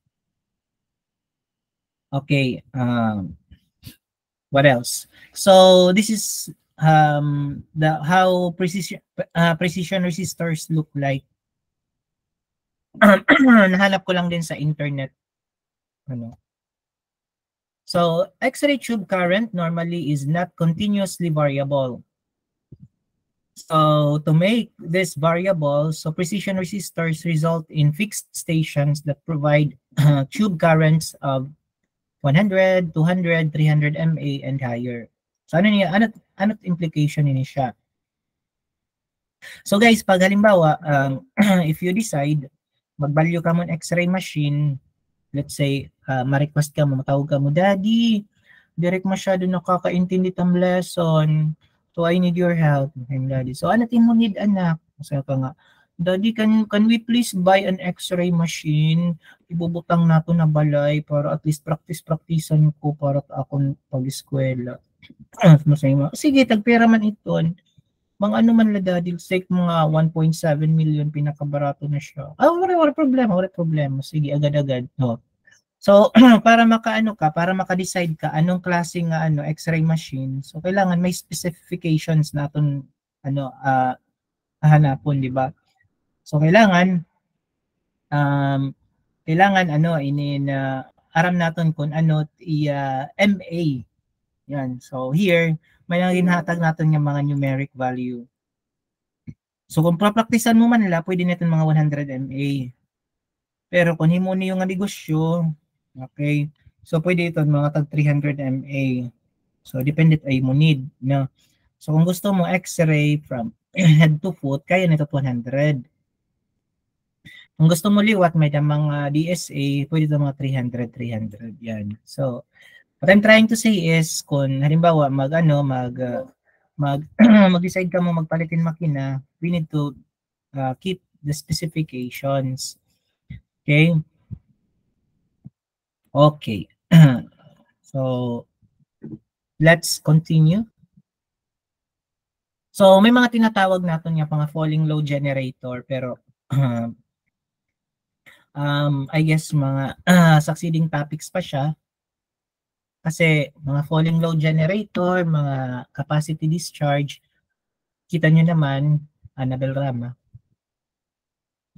Okay, what else? So this is how precision resistors look like. Nahanap ko lang din sa internet. So X-ray tube current normally is not continuously variable. So to make this variable, so precision resistors result in fixed stations that provide tube currents of 100, 200, 300 mA and higher. So ano niya, ano't implication niya siya? So guys, pag halimbawa, if you decide, mag-value ka mo ng X-ray machine, let's say, ma-request ka mo, matawag ka mo, Daddy, direct masyado nakakaintindi tang lesson. So I need your help. And Daddy, so ano tin mo need, anak? Sabi ka nga, Daddy, can we please buy an X-ray machine? Ibubutang nato na balay para at least practice-practicean ko para akong pag-eskwela. Masaya mo, sige, tagpera man iton. Mga ano man la Daddy, like mga 1.7 million, pinakabarato na siya. Wala problema. Sige, agad-agad. No. So, para makaano ka, para maka-decide ka anong klaseng X-ray machine, so kailangan may specifications naton hahanapon, di ba? So kailangan aram naton kung ano MA. Yan. So here, may ginhatag natin yung mga numeric value. So kung practicean mo man nila, pwede natin mga 100 MA. Pero kung himo niyo nga negosyo, okay, so pwede ito mga tag 300 MA. So depende ay mo need. No? So kung gusto mo X-ray from head to foot, kaya nito 100. Kung gusto mo liwat, may mga DSA, pwede ito mga 300. Yan. So what I'm trying to say is, kung halimbawa mag-decide ka mo magpalitin makina, we need to keep the specifications. Okay? Okay. So, let's continue. So, may mga tinatawag natin nga mga falling load generator, pero I guess mga succeeding topics pa siya. Kasi mga falling load generator, mga capacity discharge, kita nyo naman, Annabel Rama,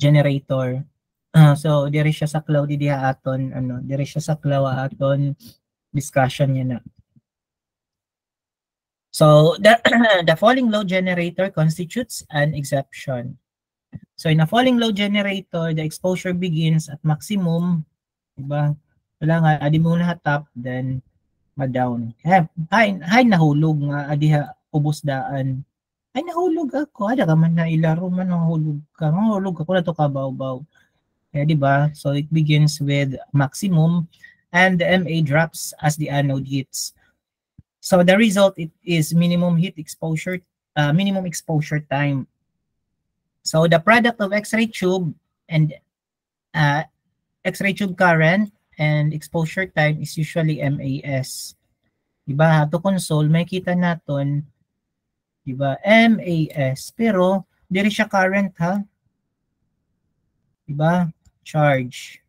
generator. So, diri siya sa cloud diri siya sa cloud aton discussion niya na. So, the falling load generator constitutes an exception. So, in a falling load generator, the exposure begins at maximum, diba? Wala nga, adi mo na top, then ma-down. Hay nahulog nga, adiha ubos daan. Ay, nahulog ako. Ada ka man na ilaro man, nahulog ka. Nahulog ako na to kabaw-baw. Kaya diba? So, it begins with maximum and the MA drops as the anode hits. So, the result is minimum heat exposure, minimum exposure time. So, the product of X-ray tube and X-ray tube current and exposure time is usually MAS. Diba? To console, may kita natin, diba? MAS. Pero, diri siya current, ha? Diba? Charge.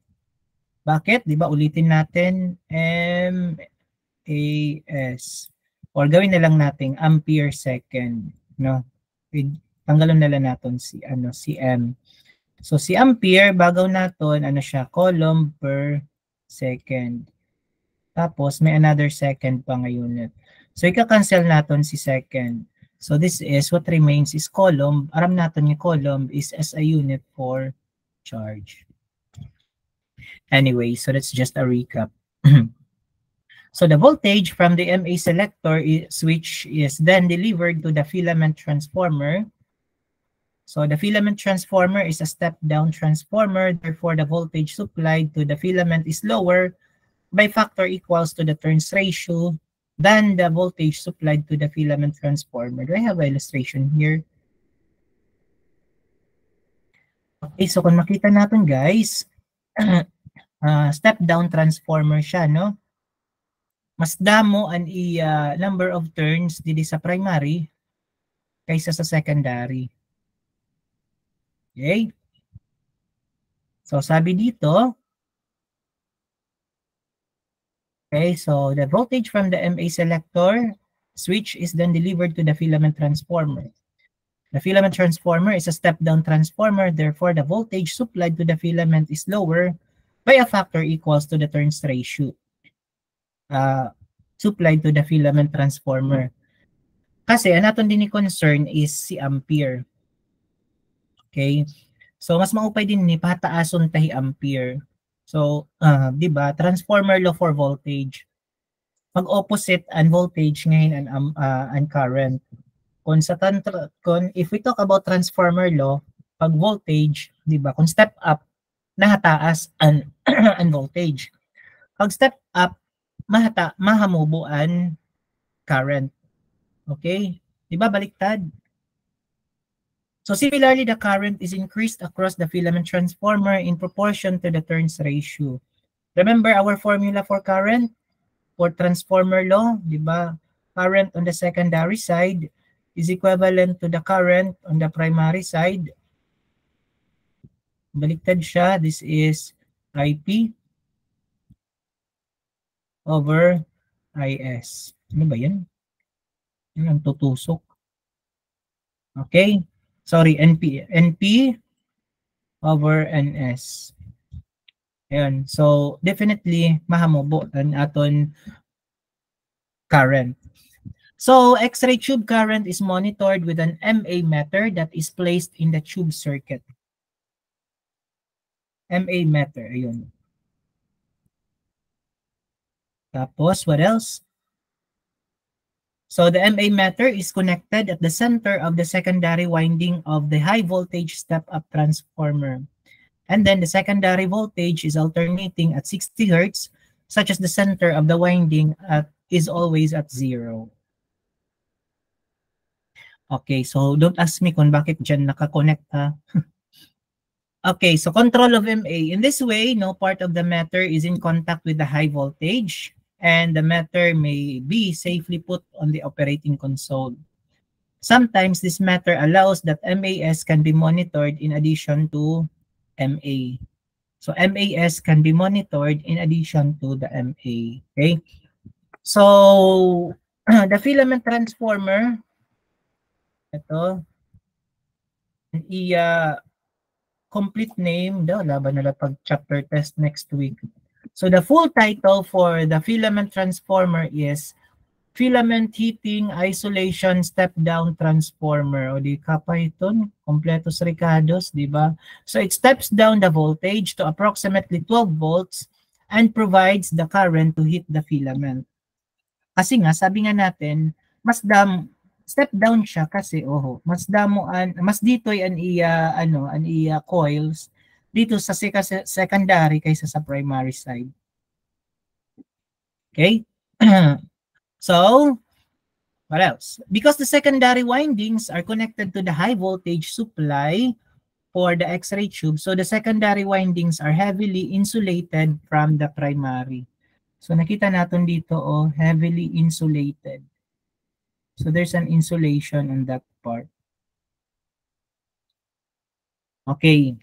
Bakit? Diba? Ulitin natin, MAS. Or gawin na lang natin ampere second, no? Tanggalon na lang natin si M. So si ampere bagaw naton siya, coulomb per second. Tapos may another second pa nga unit. So ika-cancel naton si second. So this is what remains is coulomb. Aram naton yung coulomb is as a unit for charge. Anyway, so that's just a recap. So the voltage from the MA selector switch is then delivered to the filament transformer. So the filament transformer is a step-down transformer. Therefore, the voltage supplied to the filament is lower by factor equals to the turns ratio than the voltage supplied to the filament transformer. Do I have an illustration here? Okay, so kung makita natin guys, step-down transformer siya, no? Mas damo ang number of turns dito sa primary kaysa sa secondary. Okay? So sabi dito, okay, so the voltage from the MA selector switch is then delivered to the filament transformer. The filament transformer is a step-down transformer, therefore the voltage supplied to the filament is lower by a factor equals to the turns ratio supplied to the filament transformer. Kasi ang naton din ni concern is si ampere. Okay? So mas maupay din ni pataason tahi ampere. So, di ba, transformer law for voltage. Mag-opposite ang voltage ngayon ang current. If we talk about transformer law, pag voltage, di ba, kung step up, nahataas ang ang voltage. Pag step up, mahamubo ang current. Okay? Di ba, baliktad? So similarly, the current is increased across the filament transformer in proportion to the turns ratio. Remember our formula for current? For transformer law, di ba? Current on the secondary side is equivalent to the current on the primary side. Baliktad siya. This is IP over IS. Ano ba yan? Yan ang tutusok. Okay? Sorry, NP over NS. Ayan. So, definitely, mahamubo ang aton current. So, X-ray tube current is monitored with an MA meter that is placed in the tube circuit. MA meter, ayun. Tapos, what else? So, the MA meter is connected at the center of the secondary winding of the high voltage step-up transformer. And then the secondary voltage is alternating at 60 Hz, such as the center of the winding is always at 0. Okay, so don't ask me kung bakit dyan nakakonect ha. Okay, so control of MA. In this way, no part of the meter is in contact with the high voltage, and the meter may be safely put on the operating console. Sometimes this meter allows that MAS can be monitored in addition to MA. So MAS can be monitored in addition to the MA. Okay? So the filament transformer, ito, complete name, laban nila pag chapter test next week. So the full title for the filament transformer is Filament Heating Isolation Step-Down Transformer. O di kapaiton, kompletos ricados, di ba? So it steps down the voltage to approximately 12 volts and provides the current to heat the filament. Kasi nga, sabi nga natin, step down siya kasi mas ditoy an iya coils dito sa secondary kaysa sa primary side. Okay? So, what else? Because the secondary windings are connected to the high voltage supply for the X-ray tube, so the secondary windings are heavily insulated from the primary. So nakita natin dito, heavily insulated. So there's an insulation on that part. Okay.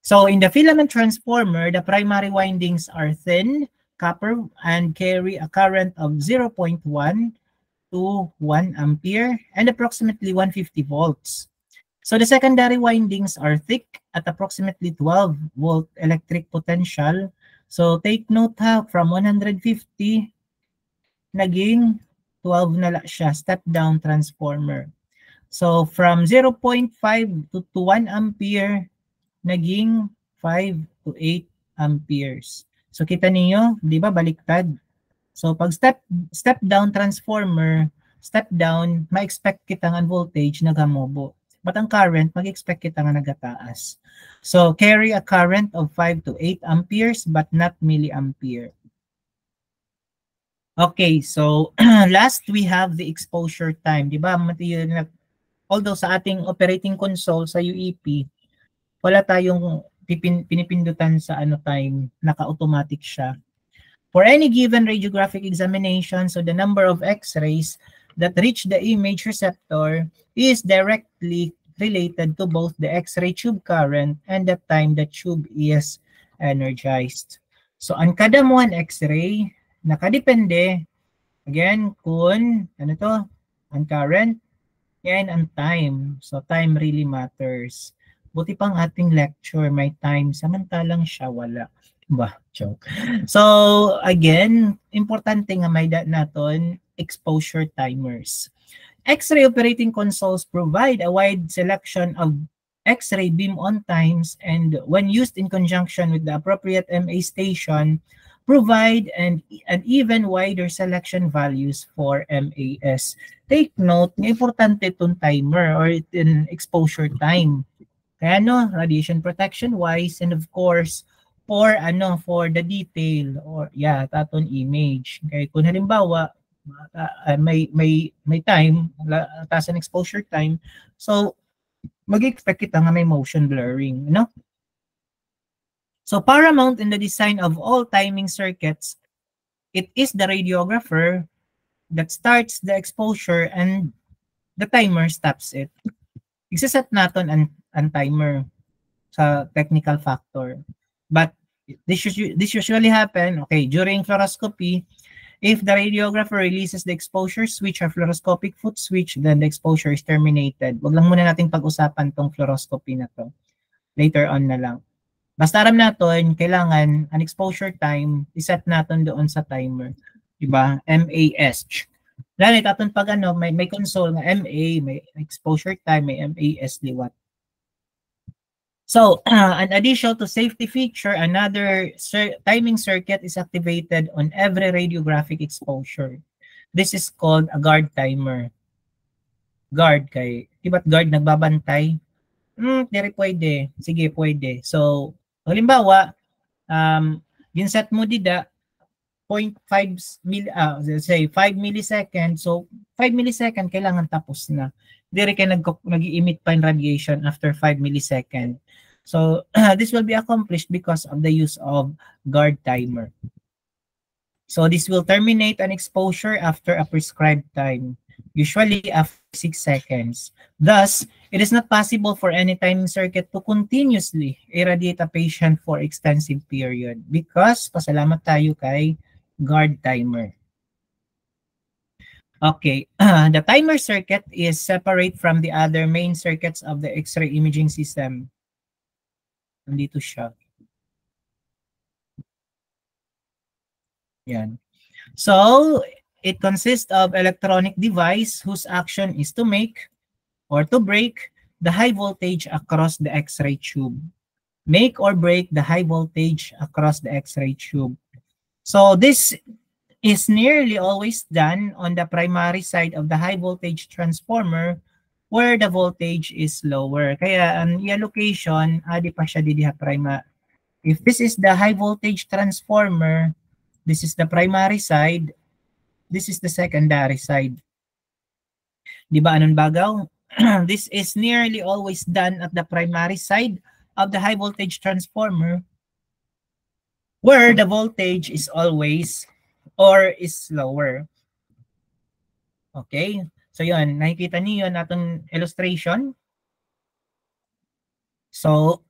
So in the filament transformer, the primary windings are thin, copper, and carry a current of 0.1 to 1 ampere and approximately 150 volts. So the secondary windings are thick at approximately 12 volt electric potential. So take note ha, from 150, naging 12 na siya, step down transformer. So from 0.5 to 1 ampere, naging 5 to 8 amperes. So kita niyo, di ba baliktad? So pag step down transformer, step down, ma-expect kita ng voltage nagamobo. But ang current, mag-expect kita nga nagataas. So carry a current of 5 to 8 amperes but not milliampere. Okay, so last we have the exposure time. Di ba? Although sa ating operating console sa UEP, wala tayong pinipindutan sa time, naka-automatic siya. For any given radiographic examination, so the number of X-rays that reach the image receptor is directly related to both the X-ray tube current and the time the tube is energized. So ang kada mo ang X-ray, nakadepende, again, kung ang current, yan ang time. So time really matters. Buti pang ating lecture, may time, samantalang siya wala. Bah, joke. So, again, importante nga may naton exposure timers. X-ray operating consoles provide a wide selection of X-ray beam-on times, and when used in conjunction with the appropriate MA station, provide an even wider selection values for MAS. Take note, importante itong timer or in exposure time. Kaya radiation protection wise, and of course, for the detail or taton image. Okay, kung halimbawa may time, taas ang exposure time, so mag-expect kita nga may motion blurring, So paramount in the design of all timing circuits, it is the radiographer that starts the exposure and the timer stops it. Isa-set natin ang timer sa technical factor. But this usually happen, okay, during fluoroscopy, if the radiographer releases the exposure switch or fluoroscopic foot switch, then the exposure is terminated. Wag lang muna nating pag-usapan tong fluoroscopy na to. Later on na lang. Basta alam natin, kailangan an exposure time, iset natin doon sa timer. Diba? MAS. Lalo natin pag may console na MA, may exposure time, may MAS liwat. So, an addition to safety feature, another timing circuit is activated on every radiographic exposure. This is called a guard timer. Guard kay, diba't guard nagbabantay? Hindi pwede. Sige, pwede. So, halimbawa, ginset mo dida 0.5 say 5 milliseconds. So 5 milliseconds kailangan tapos na. Dire kay nag-emit pa in radiation after 5 milliseconds. So this will be accomplished because of the use of guard timer. So this will terminate an exposure after a prescribed time, usually after 6 seconds. Thus, it is not possible for any timing circuit to continuously irradiate a patient for extensive period because pasalamat tayo kay guard timer. Okay, the timer circuit is separate from the other main circuits of the X-ray imaging system. Nandito siya. Yan. So, it consists of electronic device whose action is to make or to break the high voltage across the X-ray tube. Make or break the high voltage across the X-ray tube. So this is nearly always done on the primary side of the high voltage transformer where the voltage is lower. Kaya ang i-allocation, adi pa siya diha prima. If this is the high voltage transformer, this is the primary side, this is the secondary side. Di ba anong bagaw? This is nearly always done at the primary side of the high voltage transformer where the voltage is always or is lower. Okay? So yun, nakikita niyo natin illustration. So,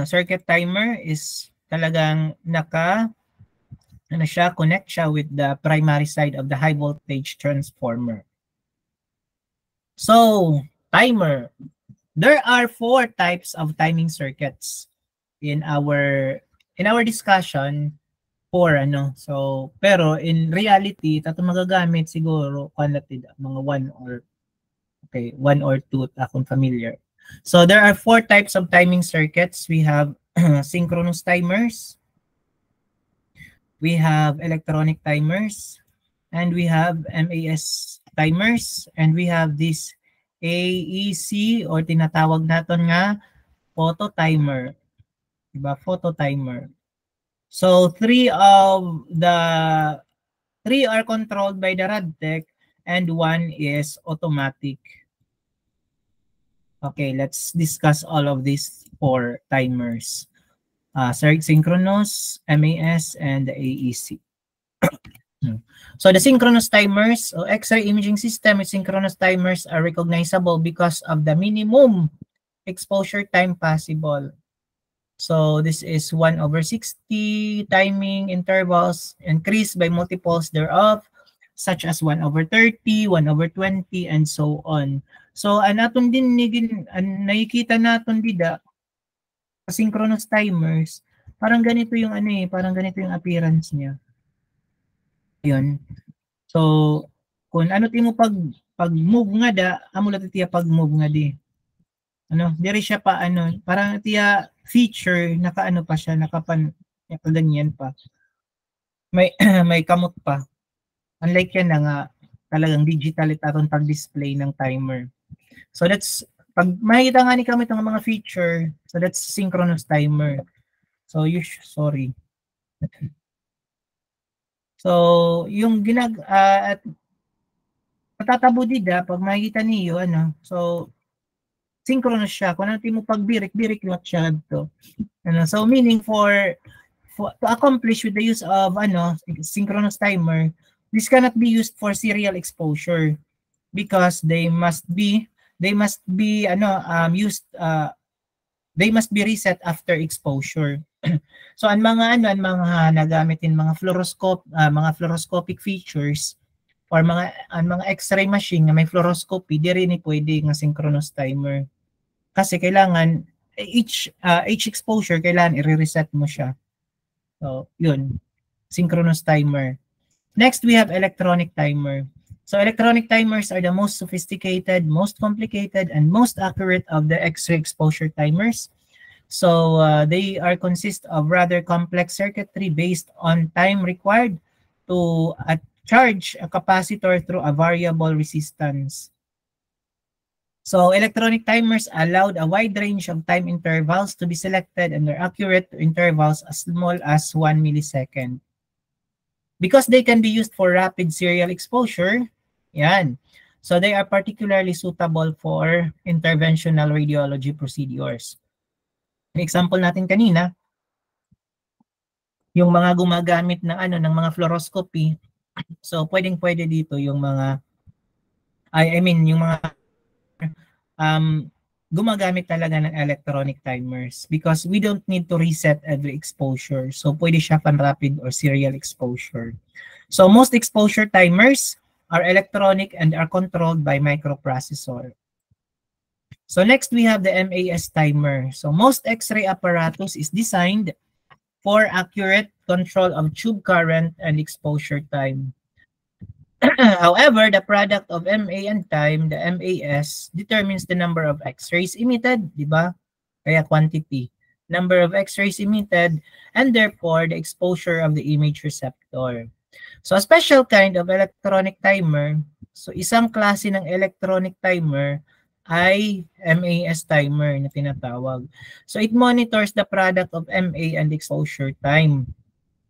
circuit timer is talagang connect siya with the primary side of the high voltage transformer. So, timer. There are 4 types of timing circuits in our discussion. 4 So, pero in reality, tato magagamit siguro mga 1 or 2 akong familiar. So, there are 4 types of timing circuits. We have synchronous timers, we have electronic timers, and we have MAS timers, and we have this AEC or tinatawag natin nga photo timer. Diba? Photo timer. So 3 are controlled by the Radtech and 1 is automatic. Okay, let's discuss all of these 4 timers. Synchronous, MAS, and the AEC. So the synchronous timers, or X-ray imaging system with synchronous timers are recognizable because of the minimum exposure time possible. So this is 1/60 timing intervals increased by multiples thereof, such as 1/30, 1/20, and so on. So anaton din nakikita naton dida sa synchronous timers, parang ganito yung parang ganito yung appearance niya. Yun. So kung ano timo pag move nga da, amo lang tiya pag move nga di. Ano, diri siya pa ano, parang tiya feature nakaano pa siya, nakaganyan pa. May may kamot pa. Unlike yan na nga talagang digital aron pag-display ng timer. So that's pag makikita nga ni kami itong mga feature, so that's synchronous timer. So sorry. So yung at matatabo dida pag makikita niyo ano, so synchronous siya. Kung natin mo pagbirik-birik lang siya to. Ano, so meaning to accomplish with the use of synchronous timer, this cannot be used for serial exposure because they must be used they must be reset after exposure. So ang mga nagamitin mga fluoroscopic features or mga X-ray machine na may fluoroscopy, di rin pwede ng synchronous timer. Kasi kailangan each exposure kailangan i-reset mo siya. So, yun. Synchronous timer. Next, we have electronic timer. So, electronic timers are the most sophisticated, most complicated, and most accurate of the X-ray exposure timers. So, they consist of rather complex circuitry based on time required to charge a capacitor through a variable resistance. So, electronic timers allowed a wide range of time intervals to be selected and are accurate to intervals as small as 1 millisecond. Because they can be used for rapid serial exposure, yan. So, they are particularly suitable for interventional radiology procedures. An example natin kanina, yung mga gumagamit ng ng mga fluoroscopy. So, pwedeng-pwede dito yung mga yung mga gumagamit talaga ng electronic timers because we don't need to reset every exposure. So, pwede siya pan-rapid or serial exposure. So, most exposure timers are electronic and are controlled by microprocessor. So, next we have the MAS timer. So, most X-ray apparatus is designed for accurate control of tube current and exposure time. However, the product of MA and time, the MAS, determines the number of X-rays emitted, di ba? Kaya quantity. Number of X-rays emitted, and therefore, the exposure of the image receptor. So, a special kind of electronic timer, so isang klase ng electronic timer ay MAS timer na tinatawag. So, it monitors the product of MA and exposure time.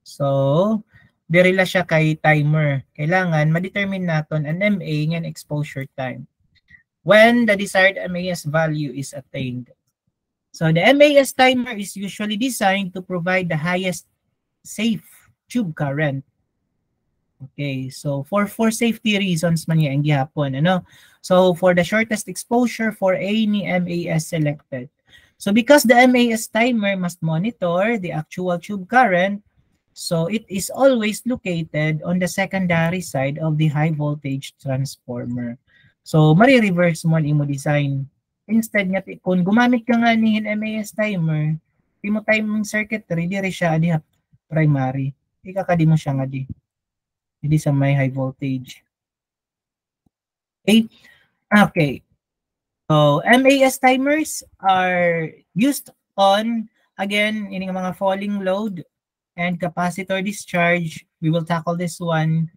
So, dirila siya kay timer. Kailangan ma-determine natin ang MA ng exposure time when the desired MAS value is attained. So the MAS timer is usually designed to provide the highest safe tube current. Okay, so for safety reasons man yan gihapon, ano? So for the shortest exposure for any MAS selected. So because the MAS timer must monitor the actual tube current, so it is always located on the secondary side of the high voltage transformer. So mari-reverse mo ang design. Instead nga, kung gumamit ka nga ni MAS timer, di mo timing circuitry, di siya di primary. Ikakadi mo siya nga di. Hindi sa may high voltage. Okay. So MAS timers are used on, again, yung mga falling load and capacitor discharge. We will tackle this one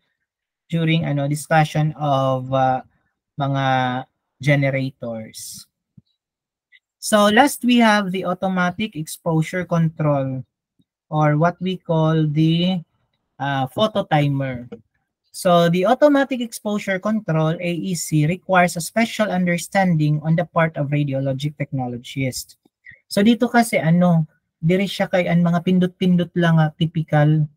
during discussion of mga generators. So last we have the automatic exposure control, or what we call the photo timer. So the automatic exposure control, AEC, requires a special understanding on the part of radiologic technologists. So dito kasi diri siya kay mga pindot-pindot lang typical.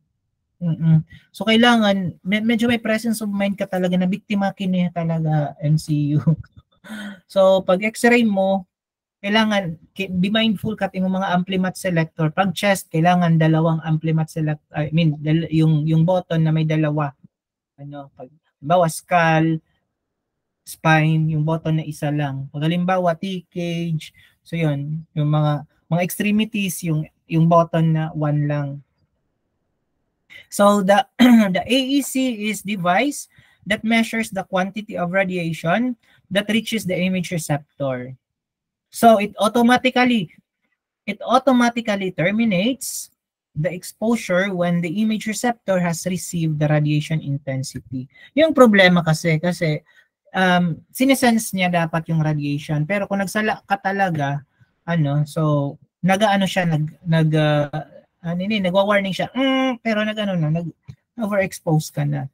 So kailangan medyo may presence of mind ka talaga na biktima kini talaga MCU. So pag X-ray mo, kailangan be mindful ka ting mga amplimat selector. Pag chest, kailangan dalawang amplimat selector. Yung button na may dalawa. Pag halimbawa skull, spine, yung button na isa lang. Pag halimbawa T-cage, so yun, yung mga extremities, yung button na one lang. So the AEC is device that measures the quantity of radiation that reaches the image receptor. So it automatically terminates the exposure when the image receptor has received the radiation intensity. Yung problema kasi sinesense niya dapat yung radiation, pero kung nagsala ka talaga, so nag-ano siya, nagwa-warning siya, pero nag-overexpose ka na.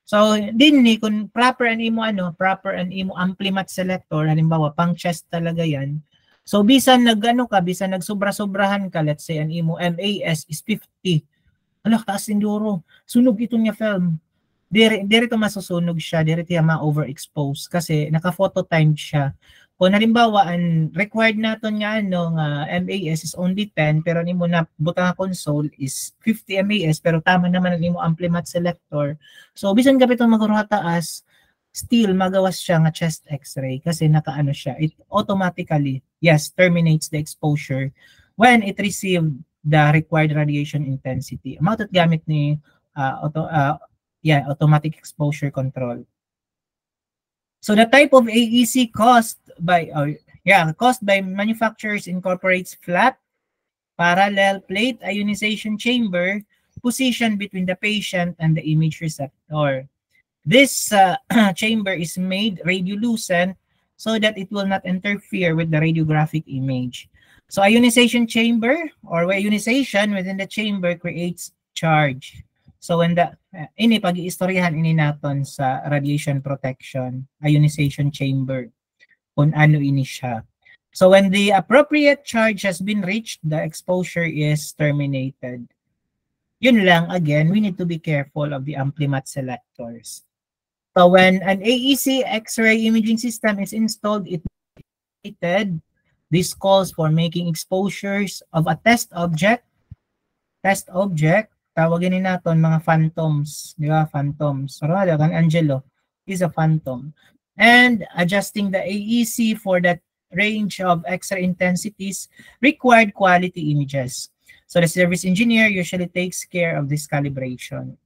So din ni kung proper and imo amplimat selector, halimbawa pang chest talaga yan. So bisan bisan nagsobra-sobrahan ka, let's say an imo MAS is 50. Ala, taas enduro. Sunog ito niya film. Diri to masusunog siya, diri tiya ma-overexpose kasi naka-photo timed siya. Kung halimbawa ang required naton nga MAS is only 10 pero nimo na butang console is 50 MAS pero tama naman ang imo amplimat selector. So bisan kapito magruha taas, still magawas siya nga chest x-ray kasi nakaano siya. It automatically terminates the exposure when it received the required radiation intensity. Matot gamit ni automatic exposure control. So the type of AEC caused by manufacturers incorporates flat, parallel plate ionization chamber positioned between the patient and the image receptor. This chamber is made radiolucent so that it will not interfere with the radiographic image. So ionization chamber or ionization within the chamber creates charge. So when pag-iistoryahan naton sa radiation protection, ionization chamber, kung ano ini siya. So when the appropriate charge has been reached, the exposure is terminated. Yun lang, again, we need to be careful of the amplimat selectors. So when an AEC X-ray imaging system is installed, this calls for making exposures of a test object, tawagin natin mga phantoms, di ba? Phantoms. Sarada kang Angelo is a phantom. And adjusting the AEC for that range of X-ray intensities required quality images. So the service engineer usually takes care of this calibration.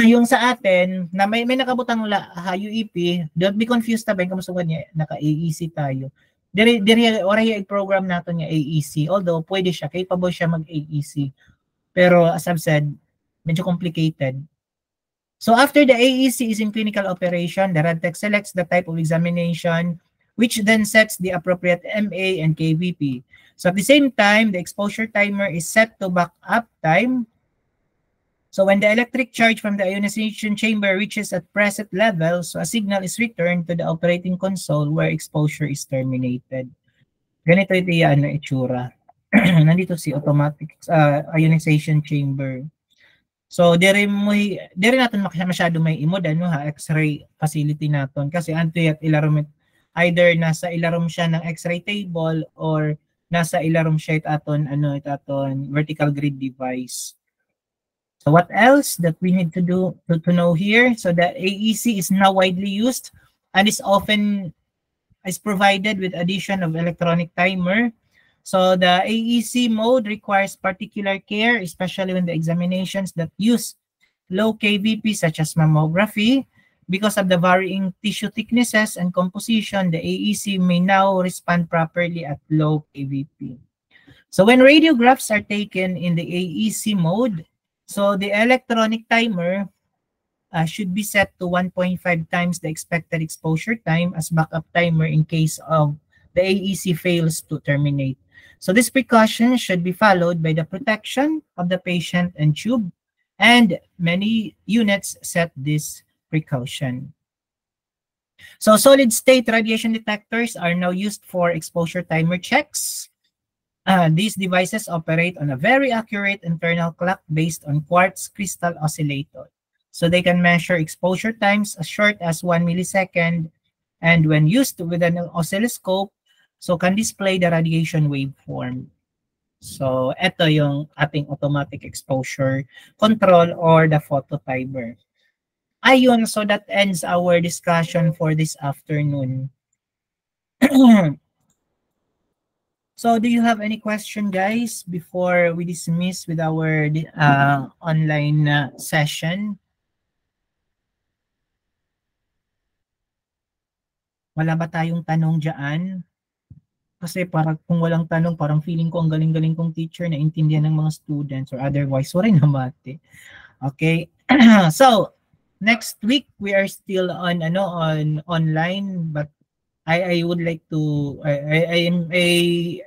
Yung sa atin, na may nakabutang UEP, don't be confused tabi, kamusta niya, naka-AEC tayo. Diri i-program natin yung AEC, although pwede siya, capable siya mag-AEC. Pero as I've said, medyo complicated. So after the AEC is in clinical operation, the RadTech selects the type of examination, which then sets the appropriate MA and KVP. So at the same time, the exposure timer is set to backup time. So when the electric charge from the ionization chamber reaches at preset level, so a signal is returned to the operating console where exposure is terminated. Ganito yung itsura. Nandito si automatic ionization chamber. So diri natin masyado may imod X-ray facility naton kasi antuyat ilarom either nasa ilarom siya ng X-ray table or nasa ilarom siya aton vertical grid device. So what else that we need to do to know here? So the AEC is now widely used and is provided with addition of electronic timer. So the AEC mode requires particular care, especially when the examinations that use low KVP such as mammography. Because of the varying tissue thicknesses and composition, the AEC may now respond properly at low KVP. So when radiographs are taken in the AEC mode, so the electronic timer should be set to 1.5 times the expected exposure time as backup timer in case of the AEC fails to terminate. So this precaution should be followed by the protection of the patient and tube, and many units set this precaution. So solid-state radiation detectors are now used for exposure timer checks. These devices operate on a very accurate internal clock based on quartz crystal oscillator. So they can measure exposure times as short as 1 millisecond, and when used with an oscilloscope, so can display the radiation waveform. So ito yung ating automatic exposure control or the phototimer. Ayun, so that ends our discussion for this afternoon. So do you have any question, guys, before we dismiss with our online session? Wala ba tayong tanong dyan? Kasi parang kung walang tanong, parang feeling ko ang galing-galing kong teacher na intindihan ng mga students or otherwise, sorry na mate. Okay. So, next week we are still on online, but I would like to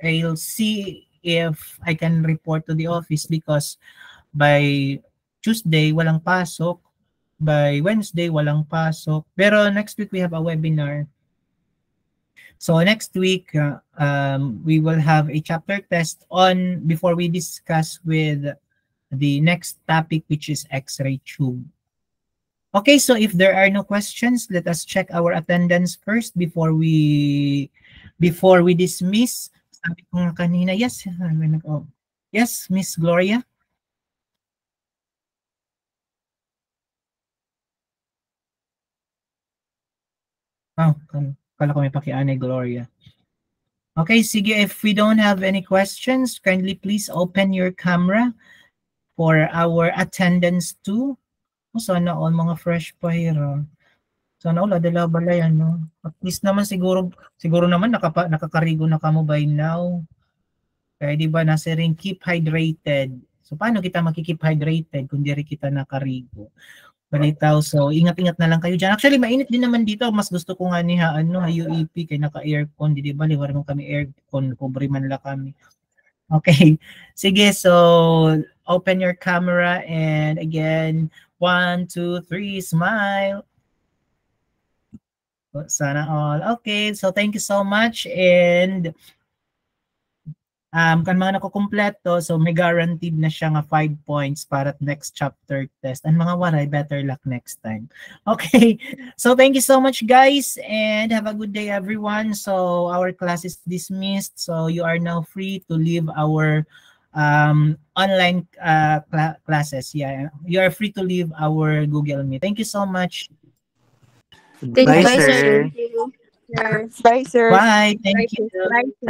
I'll see if I can report to the office because by Tuesday walang pasok, by Wednesday walang pasok. Pero next week we have a webinar. So next week, we will have a chapter test on before we discuss with the next topic, which is X-ray tube. Okay, so if there are no questions, let us check our attendance first before we dismiss. Sabi ko nga kanina, yes, yes, Miss Gloria. Oh, kala ko may pakianay, Gloria. Okay, sige, if we don't have any questions, kindly please open your camera for our attendance too. Sana all mga fresh pa here. Sana all adala balay ano. At least naman siguro naman nakakarigo na kamo by now. Kaya di ba nasa ring keep hydrated. So paano kita makikeep hydrated kung di rin kita nakarigo? Balitaw. So ingat-ingat na lang kayo diyan. Actually mainit din naman dito. Mas gusto ko nga ni UEP kay naka-aircon, di ba? Liwar mo kami aircon, cover man la kami. Okay. Sige, so open your camera and again 1, 2, 3, smile. Sana all. Okay, so thank you so much and kan mga nakukumpleto, so may guaranteed na siya nga 5 points para next chapter test. And mga waray, better luck next time. Okay, so thank you so much guys and have a good day everyone. So our class is dismissed. So you are now free to leave our online classes. Yeah, you are free to leave our Google Meet. Thank you so much. Bye, sir. Bye, sir. Bye. Thank you. Bye, sir.